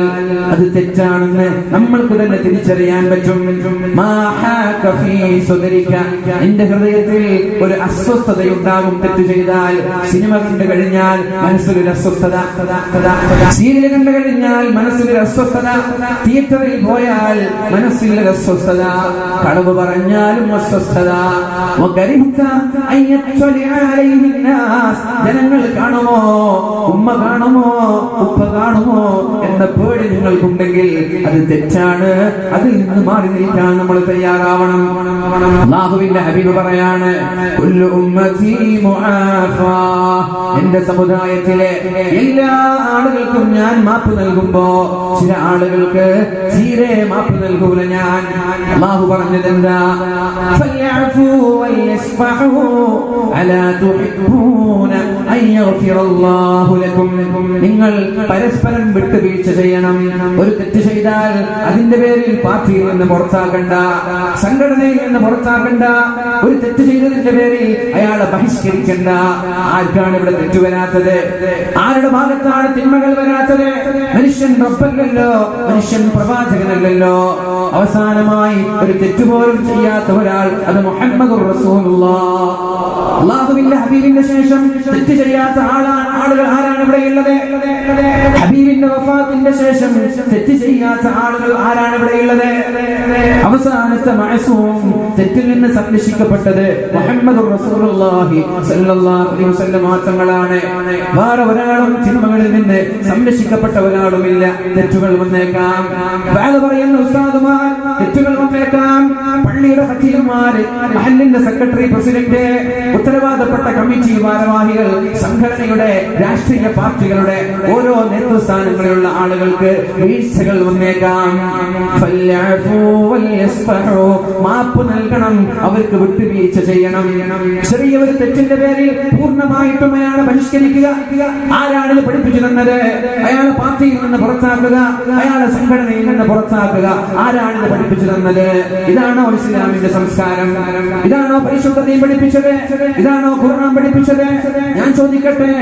അത് തെറ്റാണെന്ന് നമ്മൾക്ക് തന്നെ തിരിച്ചറിയാൻ പറ്റും. എന്റെ ഹൃദയത്തിൽ ഒരു അസ്വസ്ഥതയുണ്ടാകും തെറ്റ് ചെയ്താൽ. സിനിമ കണ്ടു കഴിഞ്ഞാൽ മനസ്സിലൊരു അസ്വസ്ഥത, സീരിയൽ കണ്ടു കഴിഞ്ഞാൽ മനസ്സിലൊരു അസ്വസ്ഥത, തിയേറ്ററിൽ പോയാൽ മനസ്സിൽ അസ്വസ്ഥത, കളവ് പറഞ്ഞാലും അസ്വസ്ഥത. ജനങ്ങൾ കാണുമോ, ഉമ്മ കാണുമോ, ഉപ്പ കാണുമോ എന്ന പേടി നിങ്ങൾക്കുണ്ടെങ്കിൽ അത് തെറ്റാണ്. അതിൽ നിന്ന് മാറി നിൽക്കാൻ നമ്മൾ തയ്യാറാവണം. അല്ലാഹുവിന്റെ ഹബീബ് പറയാണ്, കുല്ലു ഉമ്മത്തി മുആഫാ, എന്റെ സമുദായത്തിലെ എല്ലാ ആളുകൾക്കും ഞാൻ മാപ്പ് നൽകുമ്പോ ചില ആളുകൾക്ക് തീരെ മാപ്പ് നൽകൂല ഞാൻ. അല്ലാഹു പറഞ്ഞതെന്താ? ഫൽയഅഫു വൽയസ്ഫഹു അലാ തുഹിബ്ബൂന അൻ യഗ്ഫിറല്ലാഹു ലക്കും. നിങ്ങൾ പരസ്പരം വിട്ടുവീഴ്ച ചെയ്യണം. ഒരു തെറ്റ് ചെയ്താൽ അതിന്റെ പേരിൽ പാർട്ടിയിൽ നിന്ന് പുറത്താക്കണ്ട, സംഘടനയിൽ നിന്ന് പുറത്താക്കണ്ട. ഒരു തെറ്റ് ചെയ്തതിന്റെ പേരിൽ അയാളെ ബഹിഷ്കരിക്കണ്ട. ആർക്കാണ് ഇവിടെ തെറ്റ് വരാത്തത്? ആരുടെ ഭാഗത്താണ് തിന്മകൾ വരാത്തത്? മനുഷ്യൻ റബ്ബല്ലല്ലോ, മനുഷ്യൻ പ്രവാചകനല്ലല്ലോ. അവസാനമായി ഒരു തെറ്റുപോലും ചെയ്യാത്ത ഒരാൾ, അത് മുഹമ്മദുർ റസൂലുള്ളാഹ്. അല്ലാഹുവിന്റെ ഹബീബിന്റെ ശേഷം തെറ്റ് ചെയ്യാത്ത ആളുകൾ ആരാണ് ഇവിടെയുള്ളത്? ഹബീബിന്റെ വഫാത്തിന്റെ ശേഷം തെറ്റ് ചെയ്യാത്ത ആളുകൾ ആരാണ് ഇവിടെയുള്ളത്? അവസാനത്തെ മഅസൂം, തെറ്റിൽ നിന്ന് സംരക്ഷിക്കപ്പെട്ടത് മുഹമ്മദുർ റസൂലുള്ളാഹി സ്വല്ലല്ലാഹു അലൈഹി വസല്ലം തങ്ങളാണ്. വേറെ ഒരാളും തിന്മകളിൽ നിന്ന് സംരക്ഷിക്കപ്പെട്ട ഒരാളുമില്ല. തെറ്റുകൾ വന്നേക്കാം, പറയുന്ന ഉസ്താദുമാർ തെറ്റുകൾ വന്നേക്കാം, പള്ളിയുടെ ഖത്തീബുമാർ, മഹല്ലിന്റെ സെക്രട്ടറി, പ്രസിഡന്റ്, ഉത്തരവാദപ്പെട്ട കമ്മിറ്റി ഭാരവാഹികൾ, സംഘടനയുടെ രാഷ്ട്രീയ പാർട്ടികളുടെ ഓരോ നേതൃസ്ഥാനങ്ങളിലുള്ള ആളുകൾക്ക് വീഴ്ചകൾ വന്നേക്കാം. മാപ്പ് നൽകണം, അവർക്ക് വിട്ടുവീഴ്ച ചെയ്യണം. ചെറിയ ഒരു തെറ്റിന്റെ പേരിൽ പൂർണ്ണമായിട്ടും അയാളെ ബഹിഷ്കരിക്കുക. ആരാണ് പഠിപ്പിച്ചു തന്നത്? അയാളെ പാർട്ടിയിൽ നിന്ന് പുറത്താക്കുക, അയാളെ സംഘടനയിൽ നിന്ന് പുറത്താക്കുക. ആരാണിത് പഠിപ്പിച്ചു തന്നത്? ഇതാണോ ഇസ്ലാമിന്റെ സംസ്കാരം? ഇതാണോ പരിശുദ്ധതയും പഠിപ്പിച്ചത്? ഇതാണോ ഖുർആൻ പഠിപ്പിച്ചത്? ഞാൻ ചോദിക്കട്ടെ,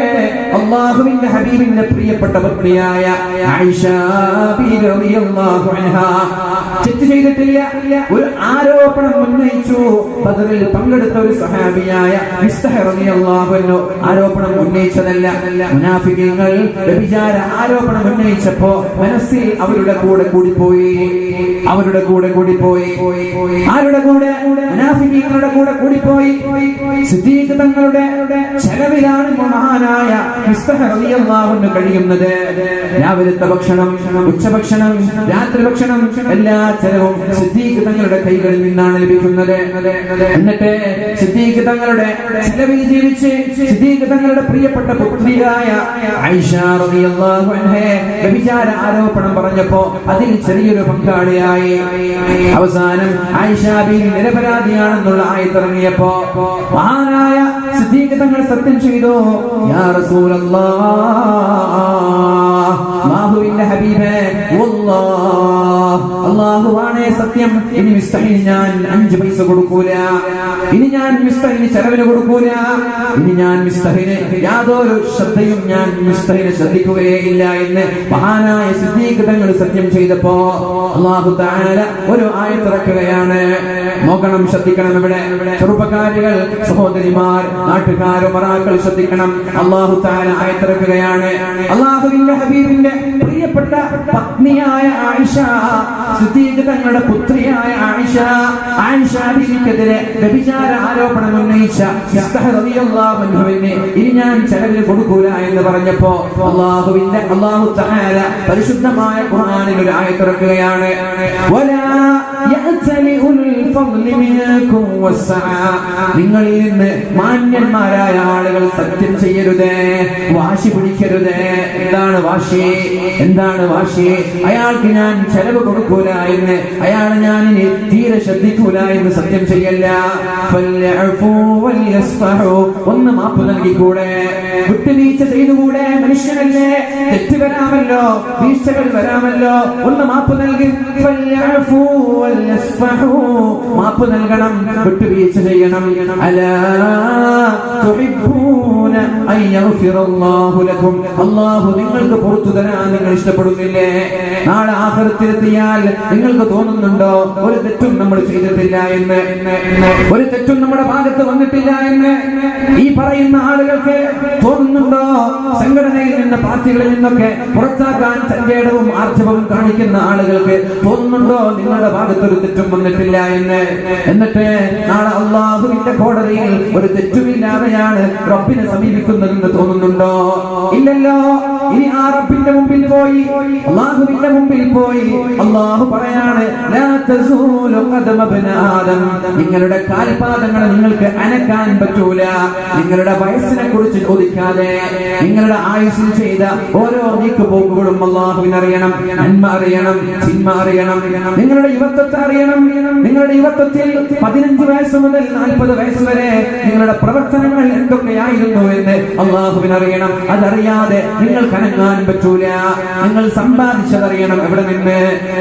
അല്ലാഹുവിന്റെ ഹബീബിന്റെ പ്രിയപ്പെട്ട പത്നിയായ ആയിഷ ബീവി റളിയല്ലാഹു അൻഹാ തെറ്റ് ചെയ്തിട്ടില്ല, ഒരു ആരോപണം ഉന്നയിച്ചു. ബദറിൽ പങ്കെടുത്ത ഒരു സഹാബിയായ മിസ്തഹ് റളിയല്ലാഹു അൻഹു ആരോപണം ഉന്നയിച്ചതല്ല. മുനാഫിഖീങ്ങൾ വ്യഭിചാര ആരോപണം ഉന്നയിച്ചപ്പോ മനസ്സിൽ അവരുടെ കൂടെ കൂടിപ്പോയി. ആരുടെ കൂടെ? മുനാഫിഖീങ്ങളുടെ കൂടെ കൂടിപ്പോയി. സിദ്ദീഖ് തങ്ങളുടെ ചെലവിലാണ് മഹാനായ മിസ്തഹ് റളിയല്ലാഹു അൻഹു കഴിയുന്നത്. രാവിലത്തെ ഭക്ഷണം, ഉച്ചഭക്ഷണം, രാത്രി ഭക്ഷണം, എല്ലാ ചെലവും സിദ്ദീഖ് തങ്ങളുടെ കൈകളിൽ നിന്നാണ് ലഭിക്കുന്നത്. എന്നിട്ട് സിദ്ദീഖ് തങ്ങളുടെ ചെലവിൽ ജീവിച്ച് സിദ്ദീഖ് തങ്ങളുടെ പ്രിയപ്പെട്ട പുത്രിയായ ആയിഷ റളിയല്ലാഹു അൻഹയെ വ്യഭിചാര ആരോപണം പറഞ്ഞപ്പോ അതിൽ ചെറിയൊരു പങ്കാളിയായി. അവസാനം ആയിഷ ബീവി നിരപരാധിയാണെന്നുള്ള ആയത്തിറങ്ങിയപ്പോ മഹാനായ സിദ്ദീഖ് തങ്ങൾ സത്യം ചെയ്തു, യാ റസൂലല്ലാഹ്, അല്ലാഹുവിന്റെ ഹബീബേ, വല്ലാഹ്, അല്ലാഹുവാണേ സത്യം, ഇനി മിസ്തഹിന് ഞാൻ 5 പൈസ കൊടുക്കൂല, ഇനി ഞാൻ മിസ്തഹിന് ചെലവിന് കൊടുക്കൂല, ഇനി ഞാൻ മിസ്തഹിന് യാതൊരു ശ്രദ്ധയും ഞാൻ മിസ്തഹിനെ ശ്രദ്ധിക്കുകയില്ല എന്ന് മഹാനായ സിദ്ദീഖ് തങ്ങൾ സത്യം ചെയ്തപ്പോ അല്ലാഹു തആല ഒരു ആയത്ത് ഇറക്കുകയാണ്. നോക്കണം, ശ്രദ്ധിക്കണം. ഇവിടെ ചെറുപ്പക്കാരികൾ, സഹോദരിമാർ, നാട്ടുകാർ, ഉമറാക്കൾ ശ്രദ്ധിക്കണം. അല്ലാഹു തആല ആയത്ത് ഇറക്കുകയാണ്. അല്ലാഹുവിന്റെ ഹബീബിന്റെ പ്രിയപ്പെട്ട പത്നിയായ ആയിഷ, സിദ്ദീഖ് തങ്ങളുടെ പുത്രിയായ ആയിഷ ബീവിക്കെതിരെ വ്യഭിചാര ആരോപണം ഉന്നയിച്ച മിസ്തഹ് റളിയല്ലാഹു അൻഹുവിനെ ഇനി ഞാൻ ചെലവിന് കൊടുക്കൂല എന്ന് പറഞ്ഞപ്പോ അല്ലാഹു തആല പരിശുദ്ധമായ ഖുർആനിൽ ഒരു ആയത്ത് ഇറക്കുകയാണ്. വലാ യഅ്തലി ഉൽ ഫദ്ലി മിൻകും വസ്സഅ, നിങ്ങളിൽ നിന്ന് മാന്യന്മാരായ ആളുകൾ സത്യം ചെയ്യരുത്, വാശി പിടിക്കരുത്. എന്താണ് വാശി? അയാൾക്ക് ഞാൻ ചെലവ് കൊടുക്കൂല എന്ന്, അയാളെ ഞാൻ ഇനി തീരെ ശ്രദ്ധിക്കൂല എന്ന് സത്യം ചെയ്യല്ല. ഒന്ന് മാപ്പ് നൽകിക്കൂടെ? വിട്ടുവീഴ്ച ചെയ്തുകൂടെ? മനുഷ്യനല്ലേ, തെറ്റ് വരാമല്ലോ, വീഴ്ചകൾ വരാമല്ലോ. ഒന്ന് മാപ്പ് നൽകി, മാപ്പ് നൽകണം, വിട്ടുവീഴ്ച ചെയ്യണം. അലാ തുഹിബ്ബൂന അൻ യഗ്ഫിറല്ലാഹു ലക്കും, അല്ലാഹു നിങ്ങൾക്ക് പുറത്തു തരാൻ നിങ്ങൾ ഇഷ്ടപ്പെടുന്നില്ലേ? നാളെ ആഖിറത്തിലെത്തിയാൽ നിങ്ങൾക്ക് തോന്നുന്നുണ്ടോ ഒരു തെറ്റും നമ്മൾ ചെയ്തിട്ടില്ല എന്ന്, ഒരു തെറ്റും നമ്മുടെ ഭാഗത്ത് വന്നിട്ടില്ല എന്ന് ഈ പറയുന്ന ആളുകൾക്ക് തോന്നുന്നുണ്ടോ? സംഘടനയിൽ നിന്ന്, പാർട്ടികളിൽ നിന്നൊക്കെ പുറത്താക്കാൻ സഞ്ചേടവും ആർജവവും കാണിക്കുന്ന ആളുകൾക്ക് തോന്നുന്നുണ്ടോ നിങ്ങളുടെ ഭാഗത്തൊരു തെറ്റും വന്നിട്ടില്ല എന്ന്? എന്നിട്ട് നാളെ അല്ലാഹുവിന്റെ കോടതിയിൽ ഒരു തെറ്റുമില്ലാതെയാണ് റബ്ബിനെ സമീപിക്കുന്നതെന്ന് തോന്നുന്നുണ്ടോ? ഇല്ലല്ലോ. ഇനി ആ റബ്ബിന്റെ മുമ്പിൽ പോയി, അല്ലാഹുവിന്റെ മുമ്പിൽ പോയി അല്ലാഹു പറയാണ്, ലാ തസൂലു ഖദമ ഇബ്ന ആദം, നിങ്ങളുടെ കാൽപാദങ്ങളെ നിങ്ങൾക്ക് അനക്കാൻ പറ്റൂല. നിങ്ങളുടെ വയസ്സിനെ കുറിച്ച് ചോദിക്കാതെ നിങ്ങളുടെ ആയുസ്സിൽ ചെയ്ത ഓരോ നീക്കുപോക്കുകളും അല്ലാഹുവിന് അറിയണം. നന്മ അറിയണം, തിന്മ അറിയണം, നിങ്ങളുടെ യുവത്വത്തെ അറിയണം. നിങ്ങളുടെ യുവത്വത്തിൽ 15 വയസ്സ് മുതൽ 40 വയസ്സ് വരെ നിങ്ങളുടെ പ്രവർത്തനങ്ങൾ എന്തൊക്കെയായിരുന്നു എന്ന് അല്ലാഹുവിന് അറിയണം. അതറിയാതെ നിങ്ങൾക്ക് അനങ്ങാൻ പറ്റൂല. നിങ്ങൾ സമ്പാദിച്ചതറിയണം. എവിടെ നിന്ന്?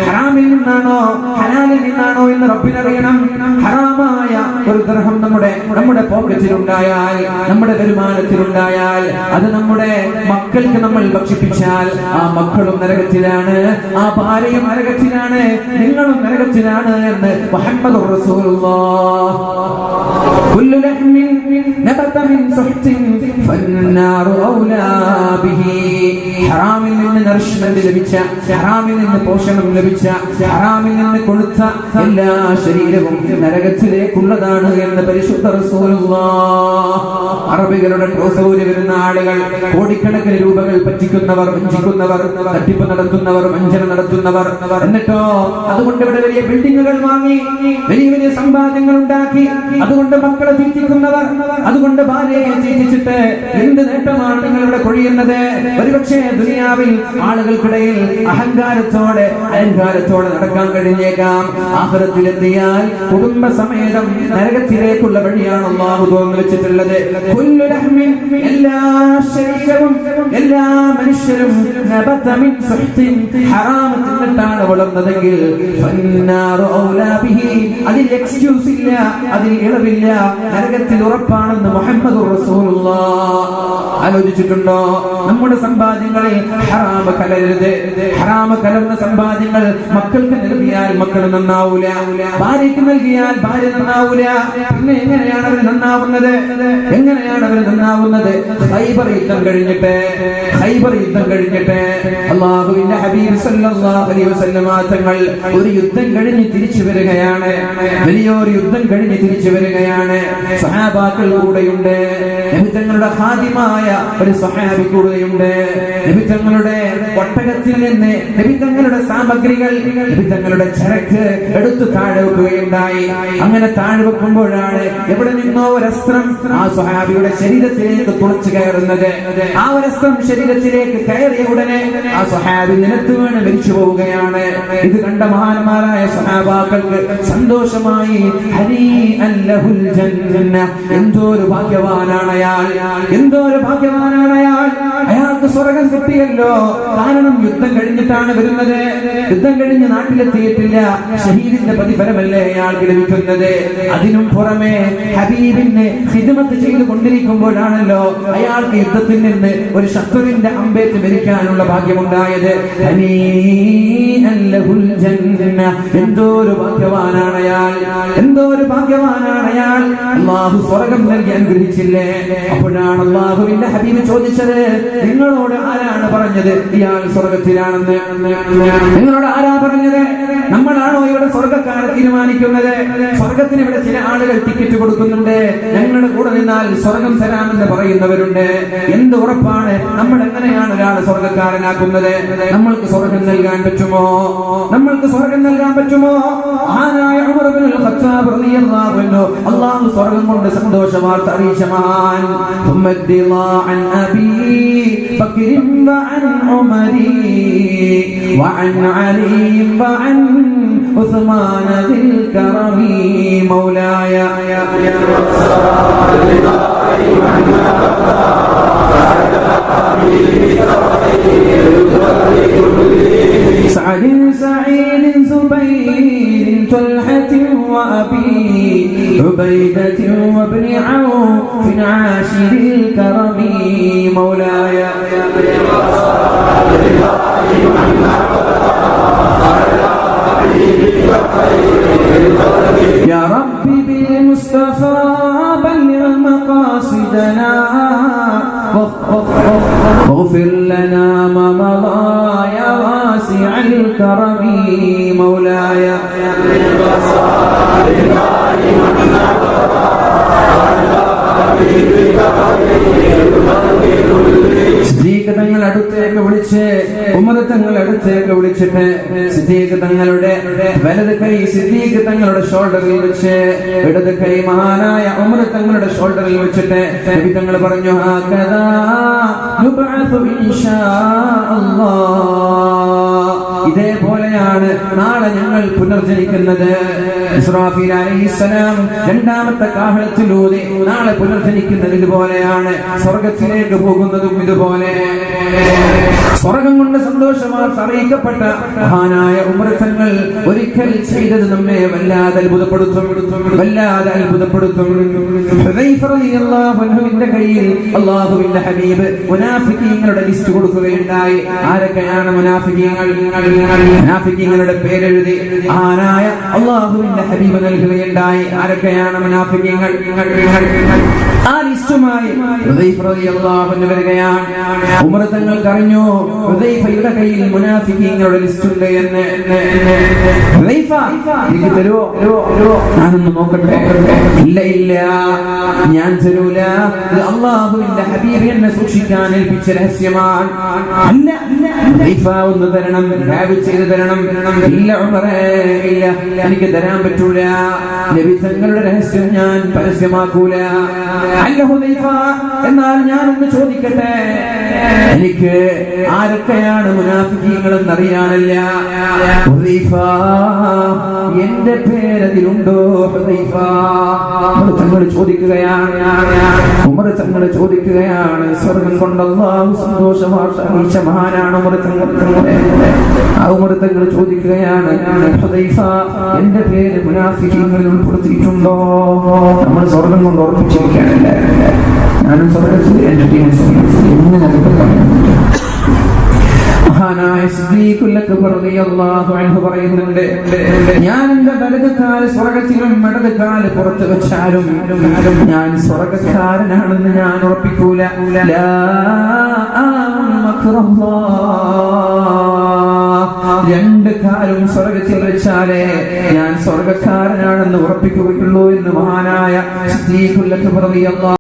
ഹറാമിൽ നിന്നാണോ ഹലാലിൽ നിന്നാണോ എന്ന് റബ്ബിനറിയണം. ഹറാമായ ഒരു ദിർഹം നമ്മുടെ പോക്കറ്റിലുണ്ടായാൽ, നമ്മുടെ വരുമാനത്തിലുണ്ടായാൽ, അത് നമ്മുടെ മക്കൾക്ക് നമ്മൾ ഭക്ഷിപ്പിച്ചാൽ ആ മക്കളും നരകത്തിലാണ്, ആ ഭാര്യയും നരകത്തിലാണ്, നിങ്ങളും നരകത്തിലാണ് എന്ന് മുഹമ്മദുർ റസൂലുള്ളാഹ്. കുല്ലു ലഹ്മിൻ നബത മിൻ സുഹ്തിൻ ഫന്നാറു ഔലാ ബിഹി. ഹറാമിൽ നിന്ന് നറിഷ്മെന്റ് ലഭിച്ച, ഹറാമിൽ നിന്ന് പോഷണം ലഭിച്ച, ഹറാമിൽ നിന്ന് കൊടുത്ത എല്ലാ ശരീരവും നരകത്തിലേക്കുള്ളതാണ് എന്ന് പരിശുദ്ധ റസൂലുള്ളാഹ്. അറബികളുടെ ട്രൗസറിൽ വരുന്ന ആളുകൾ, കോടിക്കണക്കിന് രൂപകൾ പറ്റിക്കുന്നവർ, വഞ്ചിക്കുന്നവർ, തട്ടിപ്പ് നടത്തുന്നവർ, വഞ്ചന നടത്തുന്നവർ, എന്നിട്ടോ അതുകൊണ്ട് ഇവിടെ വലിയ ബിൽഡിങ്ങുകൾ വാങ്ങി, വലിയ വലിയ സമ്പാദ്യങ്ങൾ ഉണ്ടാക്കി, അതുകൊണ്ട് മക്കളെ തീറ്റിക്കുന്നവർ, അതുകൊണ്ട് ഭാര്യയെ തീറ്റിച്ചിട്ട് എന്ത് നേട്ടമാണ് നിങ്ങളുടെ കൊഴിയുന്നത്? ഒരുപക്ഷെ ദുനിയാവിൽ ആളുകൾക്കിടയിൽ അഹങ്കാരത്തോടെ നടക്കാൻ കഴിഞ്ഞേക്കാം. ആഖിറത്തിലെത്തിയാൽ കുടുംബസമേതം നരകത്തിലേക്കുള്ള വഴിയാണ് അല്ലാഹു തുറന്നു വെച്ചിട്ടുള്ളത്. കുല്ലു ലഹ്മിൻ, എല്ലാ ശരീരവും, എല്ലാ മനുഷ്യരും നബത മിൻ സുഹ്തിൻ, ഹറാം തിന്നിട്ടാണ് വളർന്നതെങ്കിൽ ഫന്നാറു ഔലാ ബിഹി, അതിൽ എക്സ്ക്യൂസ് ഇല്ല, അതിൽ ഇളവില്ല, നരകത്തിൽ ഉറപ്പാണെന്ന് മുഹമ്മദുർ റസൂലുള്ളാഹ്. ആലോചിച്ചിട്ടുണ്ടോ? നമ്മുടെ സമ്പാദ്യങ്ങളിൽ ഹറാം കലരരുത്. ഹറാം കലർന്ന സമ്പാദ്യങ്ങൾ മക്കൾക്ക് നൽകിയാൽ മക്കൾ നന്നാവൂല, ഭാര്യയ്ക്ക് നൽകിയാൽ ഭാര്യ നന്നാവൂല. പിന്നെ എങ്ങനെയാണ് അവർ നന്നാവുന്നത്? ഖൈബർ യുദ്ധം കഴിഞ്ഞിട്ട് അല്ലാഹുവിന്റെ ഹബീബ് സല്ലല്ലാഹു അലൈഹി വസല്ലം തങ്ങൾ ഒരു യുദ്ധം കഴിഞ്ഞ് തിരിച്ചു വരികയാണ്. വലിയൊരു യുദ്ധം കഴിഞ്ഞ് തിരിച്ചു വരികയാണ്. സഹാബാക്കൾ കൂടെയുണ്ട്. നബി തങ്ങളുടെ ഖാദിമായ ഒരു സഹാബി കൂടെയുണ്ട്. നബി തങ്ങളുടെ ഒട്ടകത്തിൽ നിന്ന് നബി തങ്ങളുടെ സാമഗ്രികൾ, നബി തങ്ങളുടെ ചരക്ക് എടുത്തു താഴെ വെക്കുകയുണ്ടായി. അങ്ങനെ താഴെ വെക്കുമ്പോഴാണ് എവിടെ നിന്നോ ഒരസ്ത്രം ആ സ്വഹാബിയുടെ ശരീരത്തിലേക്ക് തുളച്ചു കയറുന്നത്. ആ ഒരസ്ത്രം ശരീരത്തിലേക്ക് കയറിയ ഉടനെ ആ സ്വഹാബി നിലത്ത് വീണ് മരിച്ചു പോവുകയാണ്. ഇത് കണ്ട മഹാന്മാരായ സ്വഹാബാക്കൾക്ക് സന്തോഷമായി. ഹനീഅൻ ലഹുൽ ജന്ന, എന്തോരു ഭാഗ്യവാനാണ് അയാൾ, എന്തോരു ഭാഗ്യവാനാണ് അയാൾ, അയാൾക്ക് സ്വർഗ്ഗം കിട്ടിയല്ലോ. കാരണം യുദ്ധം കഴിഞ്ഞിട്ടാണ് വരുന്നത്, യുദ്ധം കഴിഞ്ഞ് നാട്ടിലെത്തിയിട്ടില്ല. ഷഹീദിന്റെ പ്രതിഫലമല്ലേ അയാൾക്ക് ലഭിക്കുന്നത്. അതിനും പുറമെ ഹബീബിന് ഖിദ്മത്ത് ചെയ്തുകൊണ്ടിരിക്കുമ്പോഴാണല്ലോ അയാൾക്ക് യുദ്ധത്തിൽ നിന്ന് ഒരു ശത്രുവിന്റെ അമ്പേറ്റ് മരിക്കാനുള്ള ഭാഗ്യമുണ്ടായത്. ഹനീഅൻ ലഹുൽ ജന്ന, എന്തോരു ഭാഗ്യവാനാണ് അയാൾ, എന്തോരു ഭാഗ്യവാനാണ് അയാൾ. അല്ലാഹു സ്വർഗ്ഗം നൽകി അനുഗ്രഹിച്ചില്ലേ? അപ്പോഴാണ് അല്ലാഹുവിന്റെ ഹബീബ് ചോദിച്ചത്, നിങ്ങളോട് ആരാണ് പറഞ്ഞത് ഇയാൾ സ്വർഗത്തിലാണെന്ന്? നിങ്ങളോട് ആരാ പറഞ്ഞത്? നമ്മളാണോ ഇവിടെ സ്വർഗ്ഗക്കാരെ തീരുമാനിക്കുന്നത്? സ്വർഗത്തിന് ഇവിടെ ചില ആളുകൾ ടിക്കറ്റ് കൊടുക്കുന്നുണ്ട്, ഞങ്ങളുടെ കൂടെ നിന്നാൽ സ്വർഗം തരാമെന്ന് പറയുന്നവരുണ്ട്. എന്ത് ഉറപ്പാണ്? നമ്മൾ എങ്ങനെയാണ് ഒരാളെ സ്വർഗ്ഗക്കാരനാക്കുന്നത്? നമ്മൾക്ക് സ്വർഗം നൽകാൻ പറ്റുമോ? നമ്മൾക്ക് സ്വർഗം നൽകാൻ പറ്റുമോ? ആനായ ഉമർ ഇബ്നുൽ ഖത്താബ് റളിയല്ലാഹു അൻഹു അല്ലാഹു സ്വർഗം കൊണ്ട് സന്തോഷ വാർത്ത അറിയിച്ച മഹാൻ. ഉമ്മദ്ദില്ലാ അൻ അബീ ബക്രിൻ വഅൻ ഉമരി വഅൻ അലി വഅൻ ഉസ്മാൻ ദിൽ കറമി മൗലായ سعد سعيد زبير طلحة وأبي عبيدة وابن عوف عاشر الكرم يا ربي بالمصطفى بلغ مقاصدنا واغفر لنا ما مضى يا واسع الكرم مولاي സിദ്ദീഖ് തങ്ങൾ അടുത്തേക്ക് വിളിച്ച് ഉമർ തങ്ങൾ അടുത്തേക്ക് വിളിച്ചിട്ട് സിദ്ദീഖ് തങ്ങളുടെ വലത് കൈ സിദ്ദീഖ് തങ്ങളുടെ ഷോൾഡറിൽ വെച്ച് ഇടത് കൈ മഹാനായ ഉമർ തങ്ങളുടെ ഷോൾഡറിൽ വെച്ചിട്ട് നബി തങ്ങൾ പറഞ്ഞു ഹകദാ യുബഅസു ഇൻഷാ അല്ലാഹ്, ഇതേപോലെയാണ് നാളെ ഞങ്ങൾ പുനർജനിക്കുന്നത്. ഇസ്രാഫീൽ അലൈഹിസ്സലാം രണ്ടാമത്തെ കാഹളത്തിലൂതി നാളെ പുനർജനിക്കുന്നത് ഇതുപോലെയാണ്. സ്വർഗത്തിലേക്ക് പോകുന്നതും ഇതുപോലെ. സ്വർഗം കൊണ്ട് സന്തോഷമാർത്ത് അറിയിക്കപ്പെട്ട മഹാനായ ഉമർ തങ്ങൾ ഒരിക്കൽ ചെയ്തത് നമ്മെ വല്ലാതെ അത്ഭുതപ്പെടുത്തും. ഹുദൈഫ റളിയല്ലാഹു അൻഹുവിന്റെ കയ്യിൽ അല്ലാഹുവിന്റെ ഹബീബ് മുനാഫിഖീങ്ങളുടെ ലിസ്റ്റ് കൊടുക്കുകയുണ്ടായി. ആരൊക്കെയാണ് മുനാഫിഖീങ്ങൾ? മുനാഫിഖീങ്ങളുടെ പേരെഴുതി മഹാനായ അല്ലാഹുവിന്റെ ഹബീബ് നൽകുകയുണ്ടായി. ആരൊക്കെയാണ് മുനാഫിഖീങ്ങൾ? ആ ലിസ്റ്റുമായി ഹുദൈഫ റളിയല്ലാഹു അൻഹു വരികയാണ്. ഉമർ തങ്ങൾ അറിഞ്ഞു ഹുദൈഫയുടെ കയ്യിൽ മുനാഫിഖീങ്ങളുടെ ലിസ്റ്റ് ഉണ്ട് എന്ന്. ഹുദൈഫ എനിക്ക് തരുമോ? ഞാനൊന്ന് നോക്കട്ടെ. ഇല്ല, ഞാൻ തരൂല. അല്ലാഹുവിന്റെ ഹബീബ് എന്നെ സൂക്ഷിക്കാൻ ഏൽപ്പിച്ച രഹസ്യമാണ്. അല്ല, ഹുദൈഫ ഒന്ന് തരണം, ദയവ് ചെയ്ത് തരണം. ഇല്ല ഉമറേ, ഇല്ല, എനിക്ക് തരാൻ പറ്റൂല. നബി തങ്ങളുടെ രഹസ്യം ഞാൻ പരസ്യമാക്കൂല. അല്ല ഹുദൈഫ, എന്നാൽ ഞാനൊന്ന് ചോദിക്കട്ടെ, എനിക്ക് ആരൊക്കെയാണ് മുനാഫിഖീങ്ങളെന്ന് അറിയാനല്ല. ഹുദൈഫ, എന്റെ പേരതിലുണ്ടോ? ഹുദൈഫ തങ്ങൾ ചോദിക്കുകയാണ്. ഉമർ തങ്ങൾ ചോദിക്കുകയാണ്. സ്വർഗം കൊണ്ട് അല്ലാഹു സന്തോഷവാർത്ത അറിയിച്ച മഹാനാണ് ഉമർ തങ്ങൾ. ആ ഉമർ തങ്ങൾ ചോദിക്കുകയാണ്, ഹുദൈഫ, എന്റെ പേര് മുനാഫിഖീങ്ങളിൽ ഉൾപ്പെടുത്തിയിട്ടുണ്ടോ? നമ്മൾ സ്വർഗം കൊണ്ട് ഉറപ്പിച്ചിരിക്കുകയാണല്ലേ. ഞാനും സ്വർഗത്തിൽ എന്റെ ടീം എങ്ങനെ നമുക്ക് പറയാൻ പറ്റും? മഹാനായ സിദ്ദീഖുൽ അക്ബർ റളിയല്ലാഹു അൻഹു പറയുന്നുണ്ട്, ഞാൻ എന്റെ വലത് കാല് സ്വർഗത്തിലും ഇടത് കാല് പുറത്ത് വെച്ചാലും ഞാൻ സ്വർഗക്കാരനാണെന്ന് ഞാൻ ഉറപ്പിക്കൂല. ലാ ആമനു മക്റല്ലാഹ്, രണ്ട് കാലും സ്വർഗത്തിൽ വെച്ചാലേ ഞാൻ സ്വർഗക്കാരനാണെന്ന് ഉറപ്പിക്കുകയുള്ളൂ എന്ന് മഹാനായ സിദ്ദീഖുൽ അക്ബർ റളിയല്ലാഹു